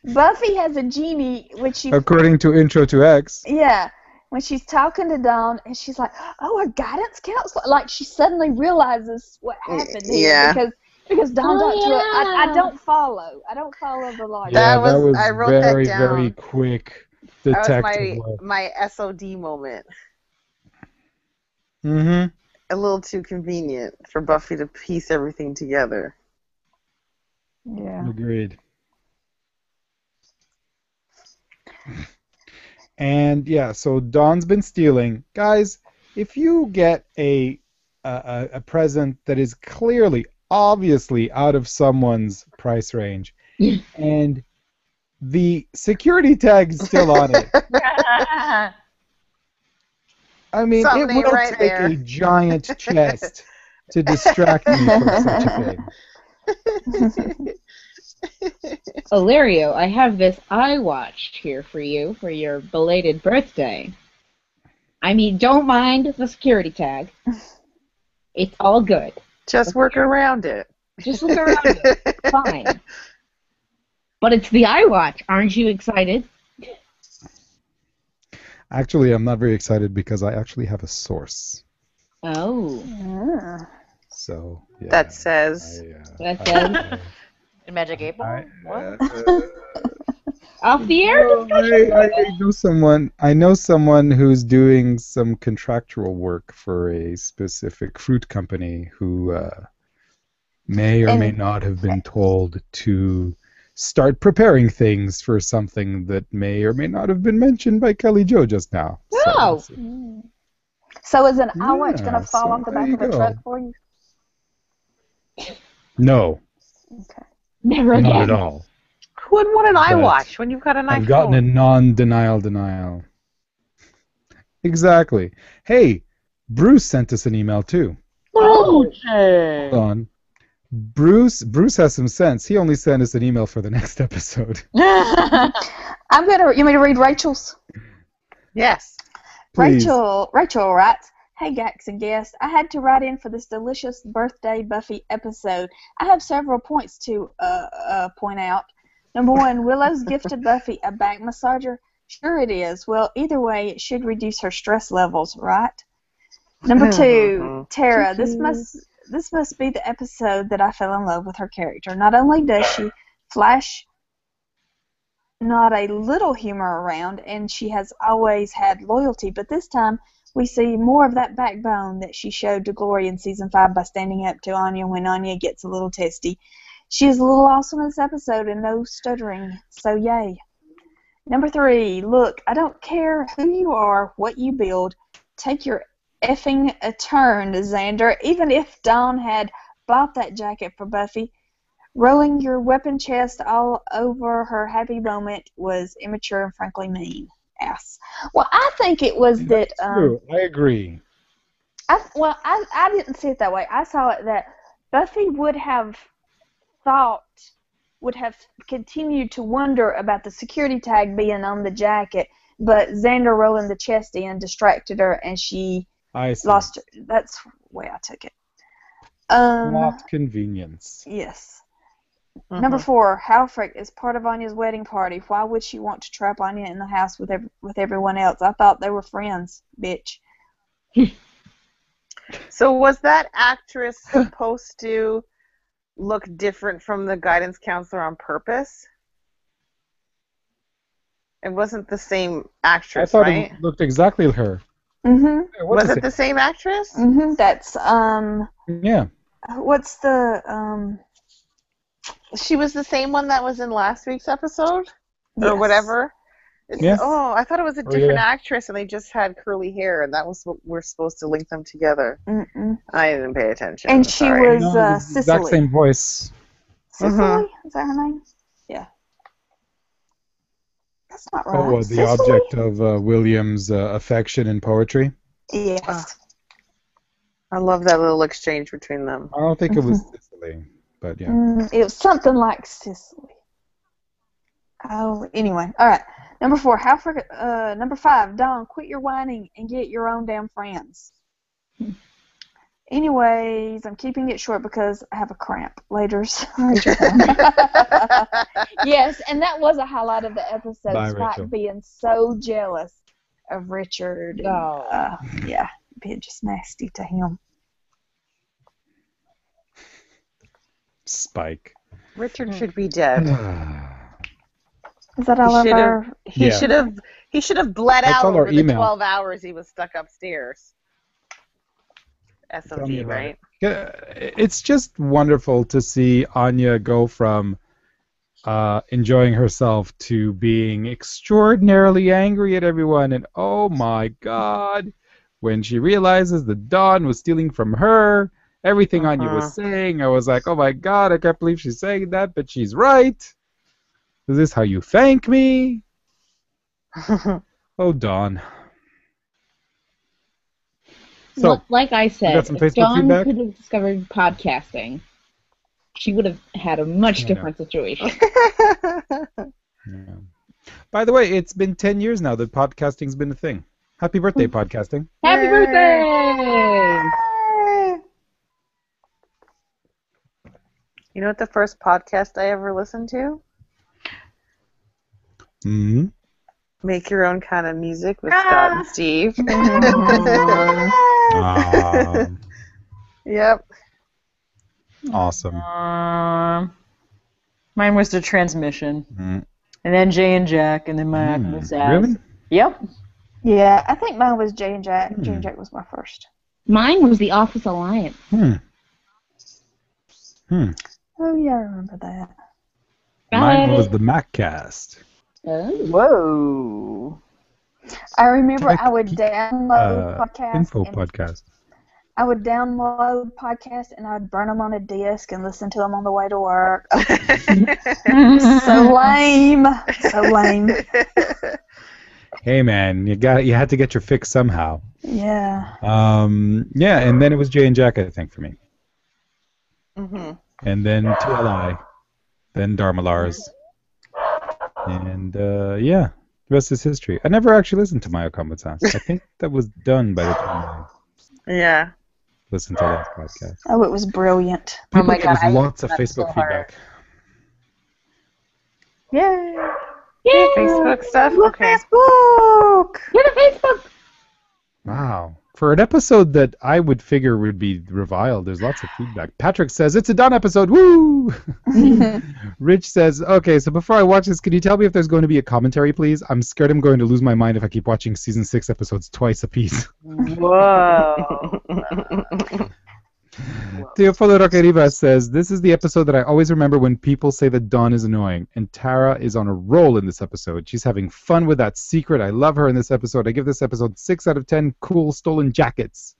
Buffy has a genie, which she. According to Intro to X. Yeah, when she's talking to Dawn, and she's like, "Oh, a guidance counselor!" Like she suddenly realizes what happened here because Dawn got to it. I don't follow. I don't follow the logic. Yeah, that was I wrote that very, down. very quick detective That work. was my SOD moment. Mm-hmm. A little too convenient for Buffy to piece everything together. Yeah. Agreed. And yeah, so Dawn's been stealing. Guys, if you get a present that is clearly, obviously out of someone's price range, and the security tag is still on it, I mean, Something it will right take there. a giant chest to distract me from such a thing. Ilario, I have this iWatch here for you for your belated birthday. I mean, don't mind the security tag. It's all good. Just work around it. Just look around it. Fine. But it's the iWatch. Aren't you excited? Actually, I'm not very excited because I actually have a source. Oh. Yeah. So yeah, That says. That says Magic 8 Ball? off the air discussion. I know someone who's doing some contractual work for a specific fruit company who may or may not have been told to start preparing things for something that may or may not have been mentioned by Kelly Jo just now. Oh. So is an iWatch going to fall so off the there back you of a go. truck for you? No, Okay. Never again. not at all. Who would want an But iWatch when you've got an I've iPhone? gotten a non-denial denial. Exactly. Hey, Bruce sent us an email too. Okay. Hold on. Bruce has some sense. He only sent us an email for the next episode. You want me to read Rachel's? Yes. Please. Rachel writes, "Hey Gax and guests, I had to write in for this delicious birthday Buffy episode. I have several points to point out. Number one, Willow's gifted Buffy a back massager. Sure it is. Well, either way, it should reduce her stress levels, right? Number two, Tara, this must be the episode that I fell in love with her character. Not only does she flash not a little humor around, and she has always had loyalty, but this time We see more of that backbone that she showed to Glory in season 5 by standing up to Anya when Anya gets a little testy. She is a little awesome in this episode and no stuttering, so yay. Number 3, look, I don't care who you are, what you build, take your effing turn, Xander. Even if Dawn had bought that jacket for Buffy, rolling your weapon chest all over her happy moment was immature and frankly mean. Ass. Well, I think it was that. True. I agree. I didn't see it that way. I saw it that Buffy would have continued to wonder about the security tag being on the jacket, but Xander rolling the chest in distracted her, and she lost her. That's the way I took it. Plot convenience. Yes. Number 4, Halfrick is part of Anya's wedding party. Why would she want to trap Anya in the house with everyone else? I thought they were friends, bitch. So was that actress supposed to look different from the guidance counselor on purpose? It wasn't the same actress, I thought right? it looked exactly like her. Mm-hmm. Was it the same actress? Mm-hmm. That's Yeah. What's the She was the same one that was in last week's episode? Yes. Or whatever? Yes. Oh, I thought it was a different actress and they just had curly hair and that was what we're supposed to link them together. Mm-mm. I didn't pay attention. And she was Cicely. Exact same voice. Cicely? Is that her name? Yeah. That's not right. Oh, the Cicely? object of William's affection and poetry? Yes. I love that little exchange between them. I don't think it was Cicely, but yeah. It was something like Cicely. Oh, anyway. All right. Number 4, number 5, Dawn, quit your whining and get your own damn friends. Anyways, I'm keeping it short because I have a cramp. Laters. Yes, and that was a highlight of the episode. Bye, Spike Rachel. being so jealous of Richard. And, yeah, being just nasty to him. Spike. Richard should be dead. Is that all of our... He should have bled That's out all our over the email. 12 hours he was stuck upstairs. Tell me SOG, about right? it. It's just wonderful to see Anya go from enjoying herself to being extraordinarily angry at everyone. And oh my God, when she realizes that Dawn was stealing from her, everything Anya was saying, I was like, oh my God, I can't believe she's saying that, but she's right. Is this how you thank me? Oh, Dawn. So, like I we said, got some if Facebook Dawn feedback? could have discovered podcasting, she would have had a much different situation. Yeah. By the way, it's been 10 years now that podcasting's been a thing. Happy birthday, podcasting. Happy birthday! You know what the first podcast I ever listened to? Mm-hmm. Make Your Own Kind of Music with Scott and Steve. Yep. Awesome. Mine was the transmission. Mm. And then Jay and Jack, and then my wasAz. Really? Yep. Yeah, I think mine was Jay and Jack. Jay and Jack was my first. Mine was the Office Alliance. Oh, yeah, I remember that. Mine was the MacCast. Whoa. I remember I would download podcasts. Info podcast. I would download podcasts and I'd burn them on a disc and listen to them on the way to work. So lame. So lame. Hey man, you had to get your fix somehow. Yeah. Yeah, and then it was Jay and Jack, I think, for me. Mm-hmm. And then TLI, then Dharma Lars. And yeah, the rest is history. I never actually listened to My Combat House. I think that was done by the time Yeah. I listened to last podcast. Oh, it was brilliant. People my give God, us I lots of listened to that Facebook so hard. feedback. Yay. Facebook stuff? Look, Okay. Facebook. Go to Facebook! Wow. For an episode that I would figure would be reviled, there's lots of feedback. Patrick says, it's a done episode, woo! Rich says, okay, so before I watch this, can you tell me if there's going to be a commentary, please? I'm scared I'm going to lose my mind if I keep watching season 6 episodes twice apiece. Whoa. Teofilo Roqueriva says, this is the episode that I always remember when people say that Dawn is annoying, and Tara is on a roll in this episode. She's having fun with that secret. I love her in this episode. I give this episode 6 out of 10 cool stolen jackets.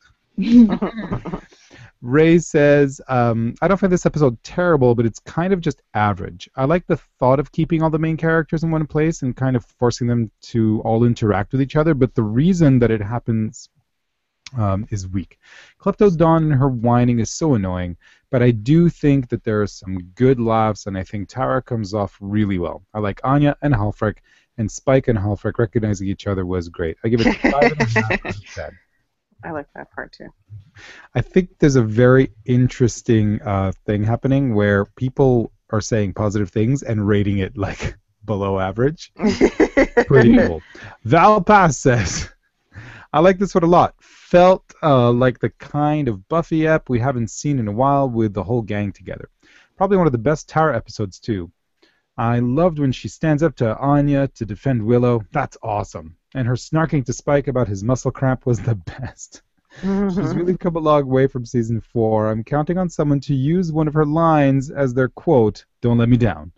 Ray says, I don't find this episode terrible, but it's kind of just average. I like the thought of keeping all the main characters in one place and kind of forcing them to all interact with each other, but the reason that it happens is weak. Klepto Dawn and her whining is so annoying, but I do think that there are some good laughs, and I think Tara comes off really well. I like Anya and Halfrek, and Spike and Halfrek recognizing each other was great. I give it 5.5 out of 10. I like that part too. I think there's a very interesting thing happening where people are saying positive things and rating it like below average. Pretty cool. Val Pass says, I like this one a lot. Felt like the kind of Buffy ep we haven't seen in a while with the whole gang together. Probably one of the best Tara episodes too. I loved when she stands up to Anya to defend Willow. That's awesome. And her snarking to Spike about his muscle cramp was the best. She's really come a long way from season 4. I'm counting on someone to use one of her lines as their quote, "Don't let me down."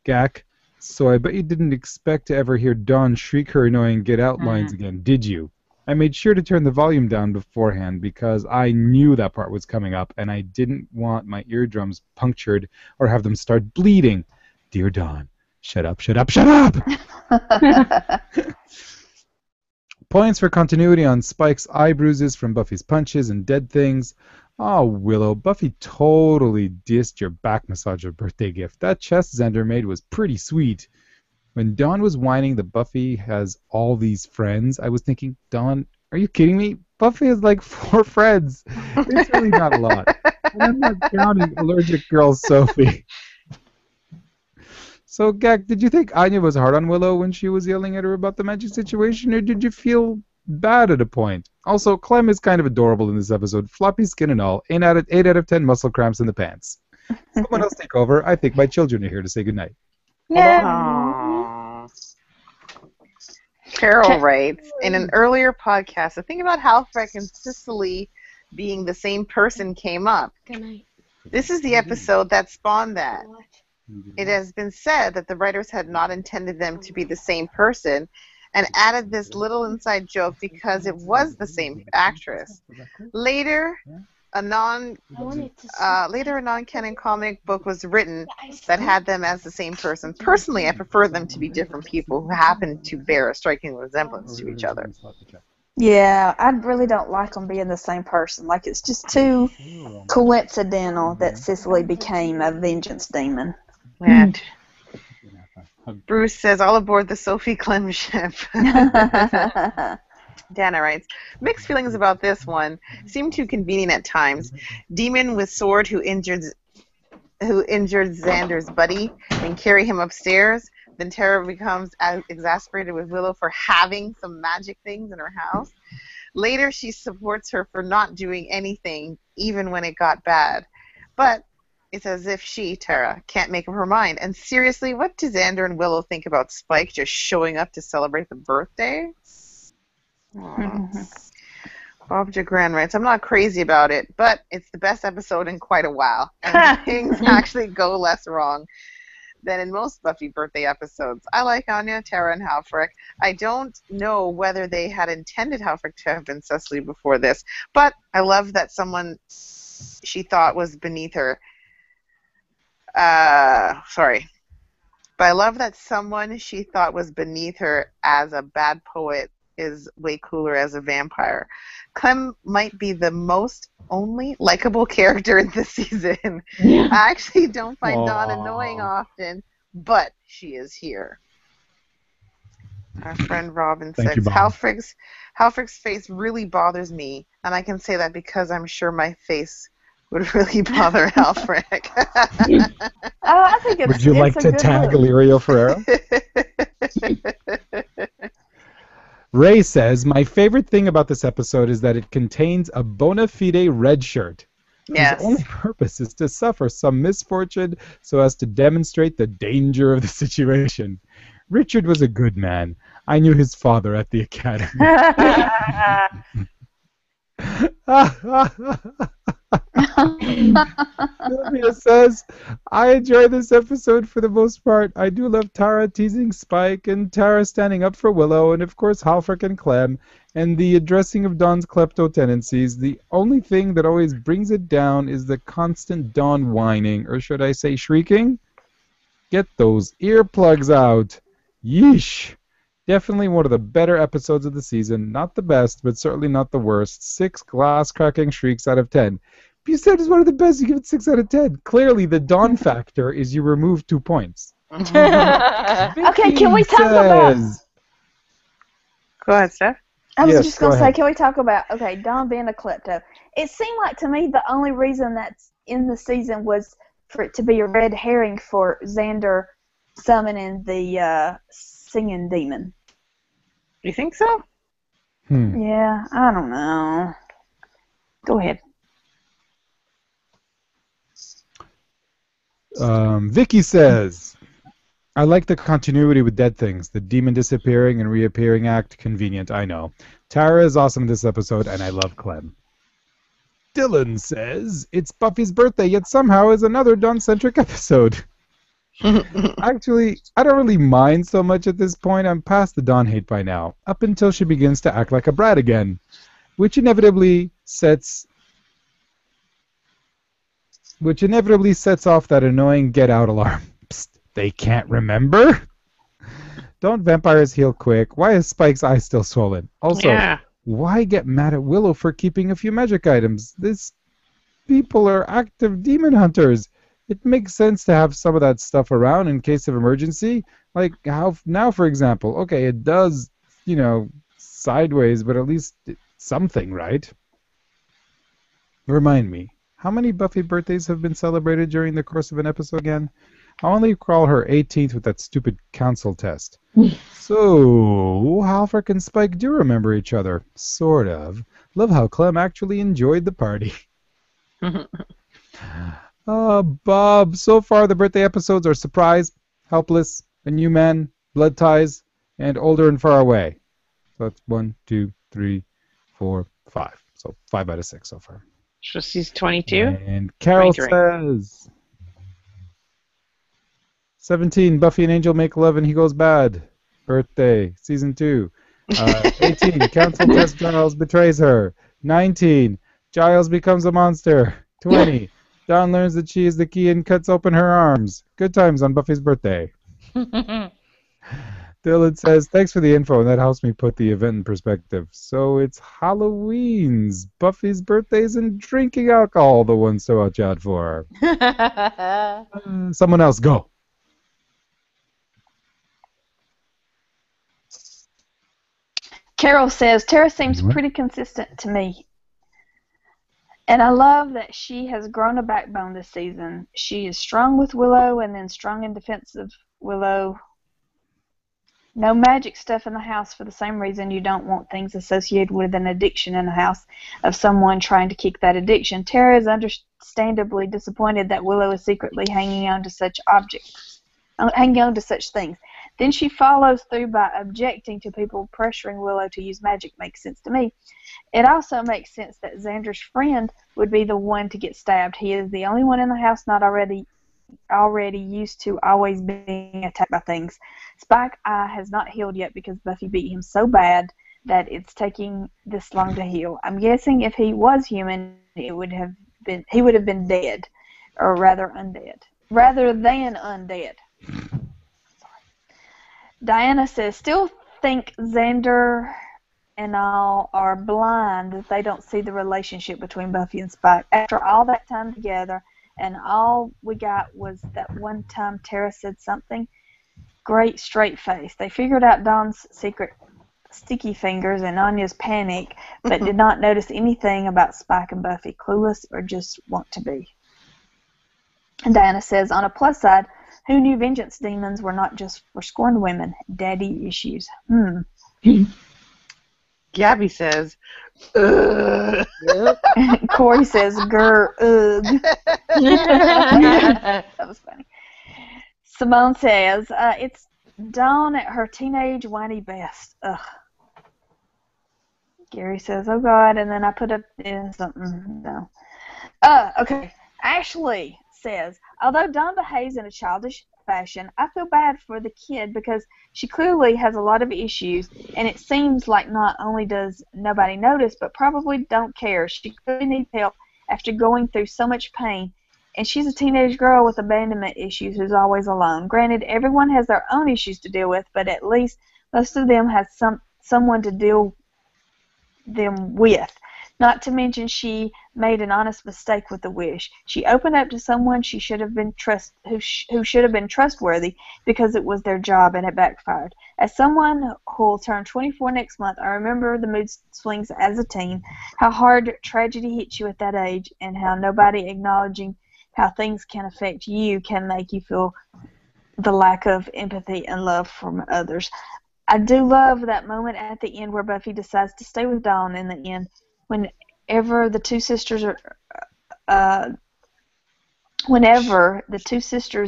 Gak, so I bet you didn't expect to ever hear Dawn shriek her annoying get out lines again, did you? I made sure to turn the volume down beforehand because I knew that part was coming up and I didn't want my eardrums punctured or have them start bleeding. Dear Dawn, shut up, shut up, shut up! Points for continuity on Spike's eye bruises from Buffy's punches and dead things. Oh, Willow, Buffy totally dissed your back massager birthday gift. That chest Xander made was pretty sweet. When Dawn was whining that Buffy has all these friends, I was thinking, Dawn, are you kidding me? Buffy has like 4 friends. It's really not a lot. And I'm not counting allergic girl Sophie. So, Gak, did you think Anya was hard on Willow when she was yelling at her about the magic situation, or did you feel bad at a point? Also, Clem is kind of adorable in this episode. Floppy skin and all. 8 out of 10 muscle cramps in the pants. Someone else take over. I think my children are here to say goodnight. Yeah. Carol writes, in an earlier podcast, the thing about Halfrek and Cicely being the same person came up. Good night. This is the episode that spawned that. It has been said that the writers had not intended them to be the same person and added this little inside joke because it was the same actress. Later, a non-canon comic book was written that had them as the same person. Personally, I prefer them to be different people who happen to bear a striking resemblance to each other. Yeah, I really don't like them being the same person. Like, it's just too coincidental that Cicely became a vengeance demon. And Bruce says, all aboard the Sophie Clem ship. Dana writes, mixed feelings about this one. Seemed too convenient at times. Demon with sword who injured Xander's buddy and carry him upstairs. Then Tara becomes exasperated with Willow for having some magic things in her house. Later, she supports her for not doing anything, even when it got bad. But it's as if she, Tara, can't make up her mind. And seriously, what do Xander and Willow think about Spike just showing up to celebrate the birthday? Bob Jagran writes, I'm not crazy about it, but it's the best episode in quite a while. And things actually go less wrong than in most Buffy birthday episodes. I like Anya, Tara, and Halfrek. I don't know whether they had intended Halfrek to have been Cecily before this, but I love that someone she thought was beneath her. But I love that someone she thought was beneath her as a bad poet is way cooler as a vampire. Clem might be the most only likable character in this season. I actually don't find Dawn annoying often, but she is here. Our friend Robin says, Halfrik's face really bothers me, and I can say that because I'm sure my face would really bother Halfrek. I think it's, would you like to tag Illyrio Ferrero? Ray says, my favorite thing about this episode is that it contains a bona fide red shirt. Yes. Whose only purpose is to suffer some misfortune so as to demonstrate the danger of the situation. Richard was a good man. I knew his father at the academy. Sylvia says, I enjoy this episode for the most part. I do love Tara teasing Spike and Tara standing up for Willow and of course Halfrek and Clem and the addressing of Dawn's klepto tendencies. The only thing that always brings it down is the constant Dawn whining, or should I say shrieking? Get those earplugs out. Yeesh. Definitely one of the better episodes of the season. Not the best, but certainly not the worst. 6 glass-cracking shrieks out of 10. If you said it's one of the best, you give it 6 out of 10. Clearly, the Dawn factor is you remove 2 points. Okay, can we talk about... Go ahead, Steph. I was Yes, just going go to say, ahead. can we talk about, okay, Dawn being a klepto. It seemed like to me the only reason that's in the season was for it to be a red herring for Xander summoning the singing demon. You think so? Yeah, I don't know. Go ahead. Vicky says, I like the continuity with dead things. The demon disappearing and reappearing act. Convenient, I know. Tara is awesome this episode, and I love Clem. Dylan says, it's Buffy's birthday, yet somehow is another Dawn-centric episode. Actually, I don't really mind so much at this point. I'm past the Dawn hate by now, up until she begins to act like a brat again, which inevitably sets off that annoying get out alarm. Psst, they can't remember? Don't vampires heal quick? Why is Spike's eye still swollen? Also, why get mad at Willow for keeping a few magic items? These people are active demon hunters. It makes sense to have some of that stuff around in case of emergency. Like how now, for example. Okay, it does, sideways, but at least something, right? Remind me, how many Buffy birthdays have been celebrated during the course of an episode again? I only recall her 18th with that stupid council test. So, Halfrek and Spike do remember each other. Sort of. Love how Clem actually enjoyed the party. Bob, so far the birthday episodes are Surprise, Helpless, A New Man, Blood Ties, and Older and Far Away. So that's 1, 2, 3, 4, 5. So 5 out of 6 so far. So she's 22? And Carol 23. says 17, Buffy and Angel make love and he goes bad. Birthday, season 2. 18, Council test Giles betrays her. 19, Giles becomes a monster. 20, Dawn learns that she is the key and cuts open her arms. Good times on Buffy's birthday. Dylan says, thanks for the info, and that helps me put the event in perspective. So it's Halloween's, Buffy's birthdays, and drinking alcohol, the ones to watch out for. Someone else, go. Carol says, Tara seems pretty consistent to me. And I love that she has grown a backbone this season. She is strong with Willow and then strong in defense of Willow. No magic stuff in the house for the same reason you don't want things associated with an addiction in the house of someone trying to kick that addiction. Tara is understandably disappointed that Willow is secretly hanging on to such things. Then she follows through by objecting to people pressuring Willow to use magic. Makes sense to me. It also makes sense that Xander's friend would be the one to get stabbed. He is the only one in the house not already used to always being attacked by things. Spike's eye has not healed yet because Buffy beat him so bad that it's taking this long to heal. I'm guessing if he was human, he would have been dead, or rather undead, rather than undead. Diana says, still think Xander and all are blind that they don't see the relationship between Buffy and Spike. After all that time together, and all we got was that one time Tara said something. Great straight face. They figured out Dawn's secret sticky fingers and Anya's panic, but did not notice anything about Spike and Buffy. Clueless or just want to be. And Diana says, on a plus side, who knew vengeance demons were not just for scorned women? Daddy issues. Gabby says, ugh. Corey says, grr, ugh. That was funny. Simone says, it's Dawn at her teenage whiny best. Ugh. Gary says, oh God, and then I put up in something. No. Okay. Ashley says, although Dawn behaves in a childish fashion, I feel bad for the kid because she clearly has a lot of issues, and it seems like not only does nobody notice, but probably don't care. She clearly needs help after going through so much pain, and she's a teenage girl with abandonment issues who's always alone. Granted, everyone has their own issues to deal with, but at least most of them has someone to deal them with. Not to mention she made an honest mistake with the wish. She opened up to someone she should have been who should have been trustworthy because it was their job and it backfired. As someone who'll turn 24 next month, I remember the mood swings as a teen, how hard tragedy hits you at that age, and how nobody acknowledging how things can affect you can make you feel the lack of empathy and love from others. I do love that moment at the end where Buffy decides to stay with Dawn in the end. Whenever the two sisters are a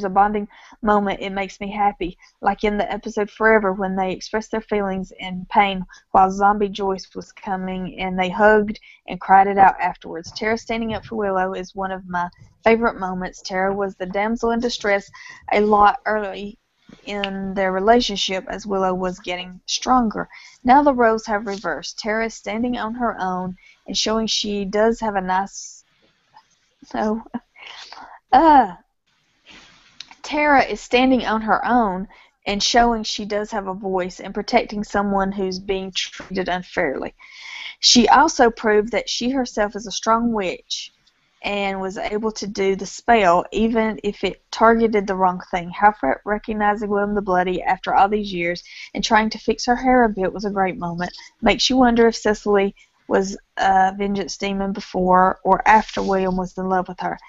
bonding moment, it makes me happy. Like in the episode Forever when they expressed their feelings and pain while zombie Joyce was coming and they hugged and cried it out afterwards. Tara standing up for Willow is one of my favorite moments. Tara was the damsel in distress a lot early in their relationship as Willow was getting stronger. Now the roles have reversed. Tara is standing on her own and showing she does have a nice... Tara is standing on her own and showing she does have a voice and protecting someone who's being treated unfairly. She also proved that she herself is a strong witch and was able to do the spell even if it targeted the wrong thing. However, recognizing William the Bloody after all these years and trying to fix her hair a bit was a great moment. Makes you wonder if Cecily was a vengeance demon before or after William was in love with her.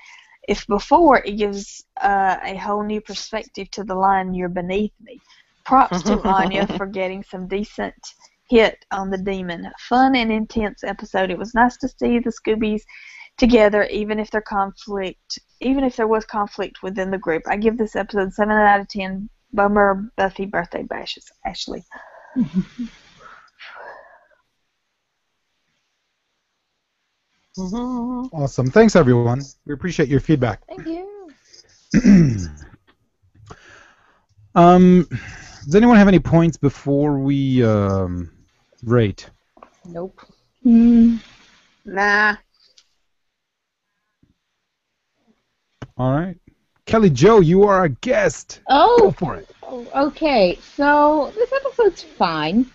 If before, it gives a whole new perspective to the line, you're beneath me. Props to Anya for getting some decent hit on the demon. Fun and intense episode. It was nice to see the Scoobies together, even if there was conflict within the group. I give this episode 7 out of 10. Bummer Buffy birthday bashes. Ashley. Awesome. Thanks, everyone. We appreciate your feedback. Thank you. Does anyone have any points before we rate? Nope. Nah. All right. Kelly Jo, you are a guest. Oh, go for it. Okay. So this episode's fine.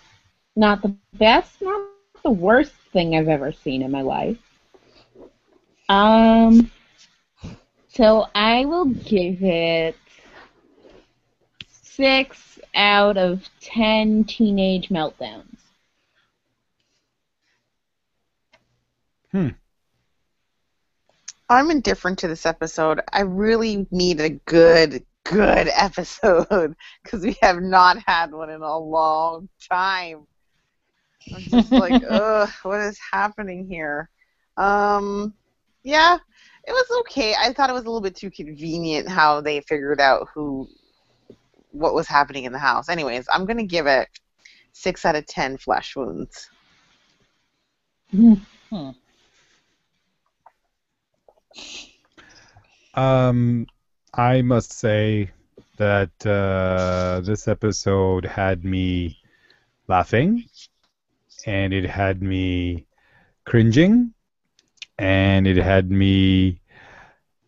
Not the best, not the worst thing I've ever seen in my life. So I will give it 6 out of 10 teenage meltdowns. I'm indifferent to this episode. I really need a good episode because we have not had one in a long time. I'm just like, ugh, what is happening here? Yeah, it was okay. I thought it was a little bit too convenient how they figured out what was happening in the house. Anyways, I'm going to give it 6 out of 10 flesh wounds. I must say that this episode had me laughing, and it had me cringing, and it had me...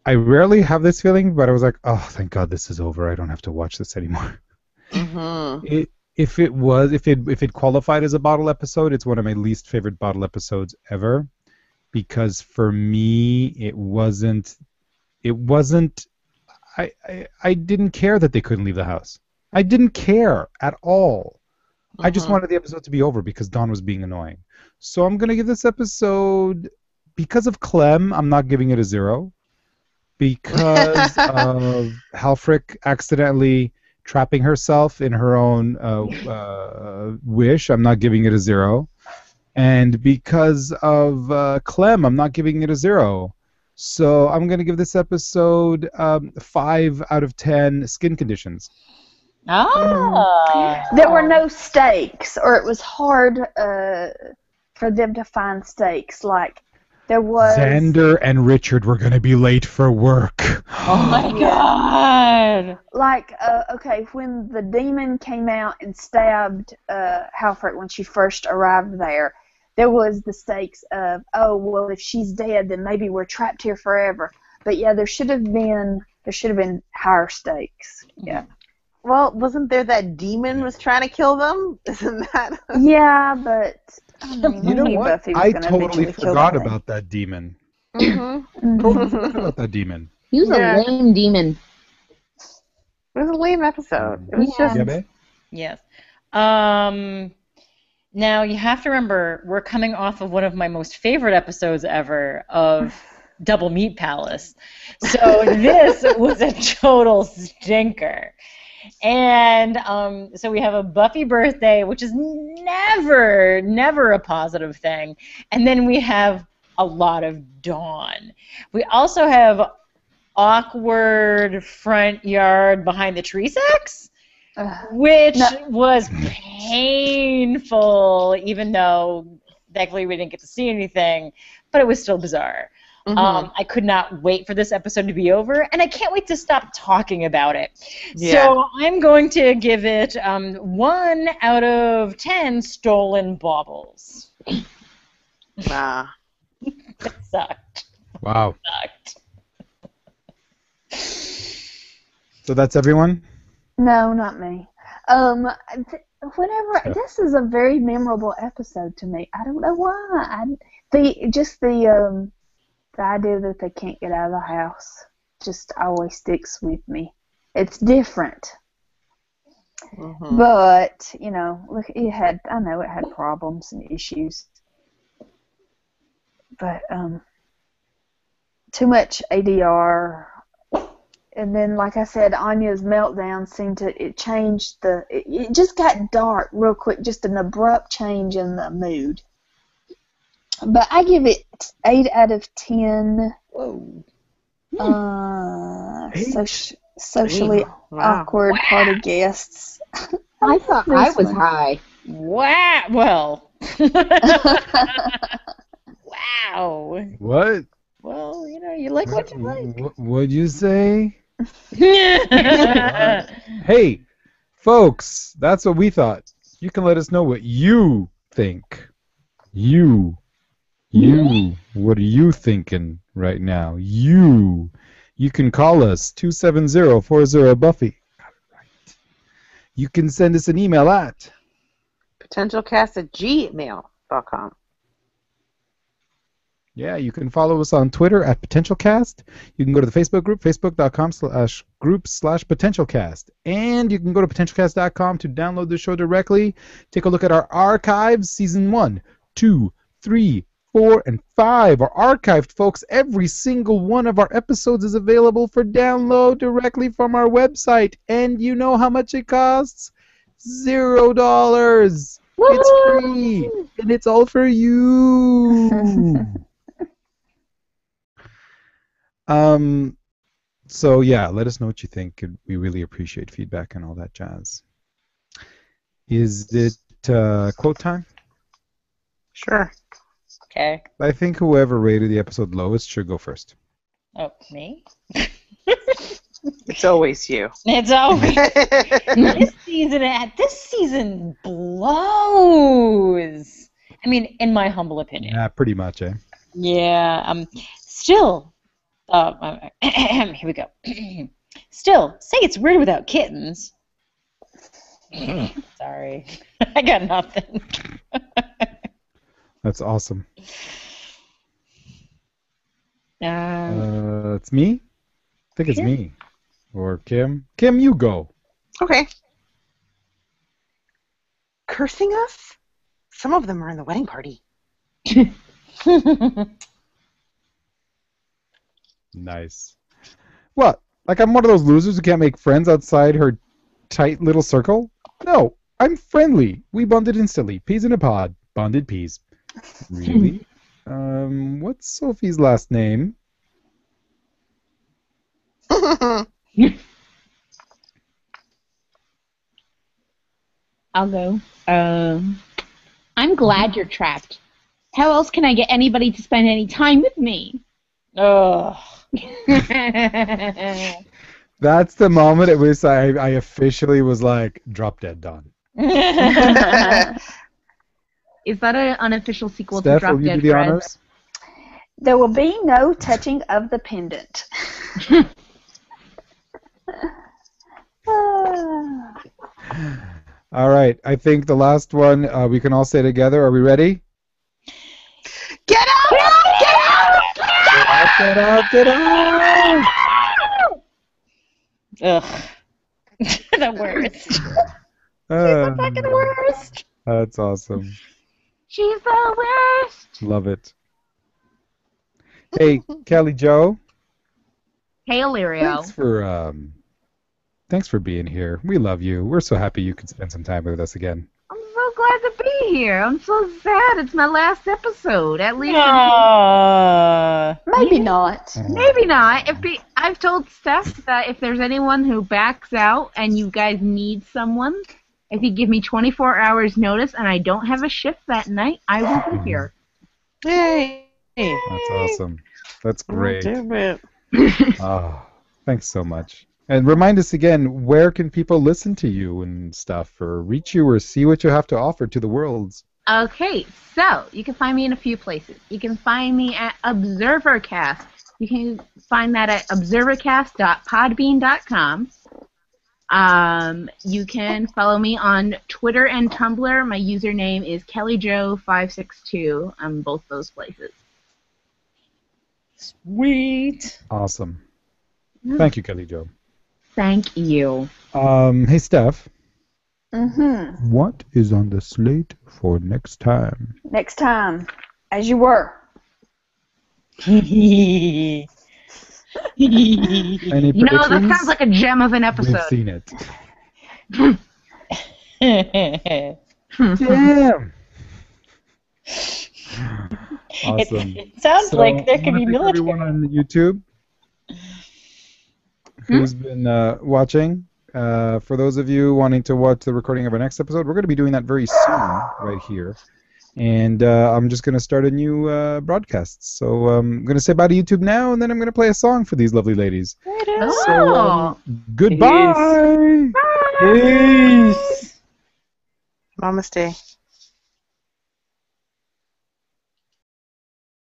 I rarely have this feeling, but I was like, oh, thank God this is over. I don't have to watch this anymore. Mm-hmm. If it qualified as a bottle episode, it's one of my least favorite bottle episodes ever, because for me it wasn't I didn't care that they couldn't leave the house. I didn't care at all. I just wanted the episode to be over because Dawn was being annoying. So I'm going to give this episode, because of Clem, I'm not giving it a 0. Because of Halfrick accidentally trapping herself in her own wish, I'm not giving it a 0. And because of Clem, I'm not giving it a 0. So I'm going to give this episode 5 out of 10 skin conditions. Ah. There were no stakes, or it was hard for them to find stakes. Like, there was... Xander and Richard were going to be late for work. Oh my god! Like, okay, when the demon came out and stabbed Halford when she first arrived there was the stakes of, oh, well, if she's dead, then maybe we're trapped here forever. But yeah, there should have been higher stakes. Yeah. Well, wasn't there that demon was trying to kill them? Isn't that? Yeah, but I mean, You know we knew what? Buffy was I gonna totally eventually kill forgot them. about that demon. Mm-hmm. Totally forgot about that demon. He was a lame demon. It was a lame episode. It was just. Yeah, babe? Yes. Now you have to remember we're coming off of one of my most favorite episodes ever of Double Meat Palace. So this was a total stinker. And so we have a Buffy birthday, which is never a positive thing. And then we have a lot of Dawn. We also have awkward front yard behind the tree sex, which was painful, even though thankfully we didn't get to see anything, but it was still bizarre. I could not wait for this episode to be over, and I can't wait to stop talking about it. Yeah. So I'm going to give it 1 out of 10 stolen baubles. Nah. It sucked. Wow. Sucked. So that's everyone? No, not me. This is a very memorable episode to me. I don't know why. The idea that they can't get out of the house just always sticks with me. It's different. But, look, I know it had problems and issues. But, too much ADR. And then, like I said, Anya's meltdown it just got dark real quick, just an abrupt change in the mood. But I give it 8 out of 10. Whoa. Socially awkward party guests. I thought I was high. Wow. Well. Wow. What? Well, you like what you like. What'd you say? Hey, folks, that's what we thought. You can let us know what you think. What are you thinking right now? You can call us 270-40-BUFFY. Right. You can send us an email at PotentialCast@gmail.com. Yeah, you can follow us on Twitter at PotentialCast. You can go to the Facebook group, facebook.com/group/PotentialCast. And you can go to PotentialCast.com to download the show directly. Take a look at our archives. Season 1, 2, 3, 4, and 5 are archived, folks. Every single one of our episodes is available for download directly from our website. And you know how much it costs? $0. It's free. And it's all for you. So yeah, let us know what you think. We really appreciate feedback and all that jazz. Is it quote time? Sure. Okay. I think whoever rated the episode lowest should go first. Oh, me? It's always you. It's always this season blows. I mean, in my humble opinion. Yeah, pretty much, eh? Yeah. Still. Here we go. Still, say it's weird without kittens. Sorry, I got nothing. That's awesome. Um, It's me? I think it's me. Or Kim. Kim, you go. Okay. Cursing us? Some of them are in the wedding party. Nice. What? Like I'm one of those losers who can't make friends outside her tight little circle? No, I'm friendly. We bonded instantly. Peas in a pod. Bonded peas. Really? What's Sophie's last name? I'll go. I'm glad you're trapped. How else can I get anybody to spend any time with me? Oh. That's the moment at which I officially was like, drop dead, Dawn. Is that an unofficial sequel Steph, to Drop will you Dead do the Fred? honors? There will be no touching of the pendant. All right, I think the last one we can all say together. Are we ready? Get out! Get out! Get out! Get out! Ugh. The worst. She's the fucking worst. That's awesome. She's the worst. Love it. Hey, Kelly Joe. Hey, Illyrio. Thanks for being here. We love you. We're so happy you could spend some time with us again. I'm so glad to be here. I'm so sad it's my last episode. At least. Maybe not. Maybe not. I've told Steph that if there's anyone who backs out and you guys need someone, if you give me 24 hours notice and I don't have a shift that night, I will be here. Yay! That's awesome. That's great. Damn it. Oh, thanks so much. And remind us again, where can people listen to you and stuff, or reach you, or see what you have to offer to the world? Okay, so you can find me in a few places. You can find me at ObserverCast. You can find that at observercast.podbean.com. You can follow me on Twitter and Tumblr. My username is KellyJoe562 on both those places. Sweet. Awesome. Thank you, Kelly Joe. Thank you. Hey, Steph. Mm-hmm. What is on the slate for next time? Next time, as you were. Any You know, that sounds like a gem of an We've episode. seen it. Damn. Awesome. It sounds like there could be military. Everyone on YouTube who's been watching. For those of you wanting to watch the recording of our next episode, we're going to be doing that very soon, right here. And I'm just going to start a new broadcast. So I'm going to say bye to YouTube now, and then I'm going to play a song for these lovely ladies. So goodbye. Peace. Namaste.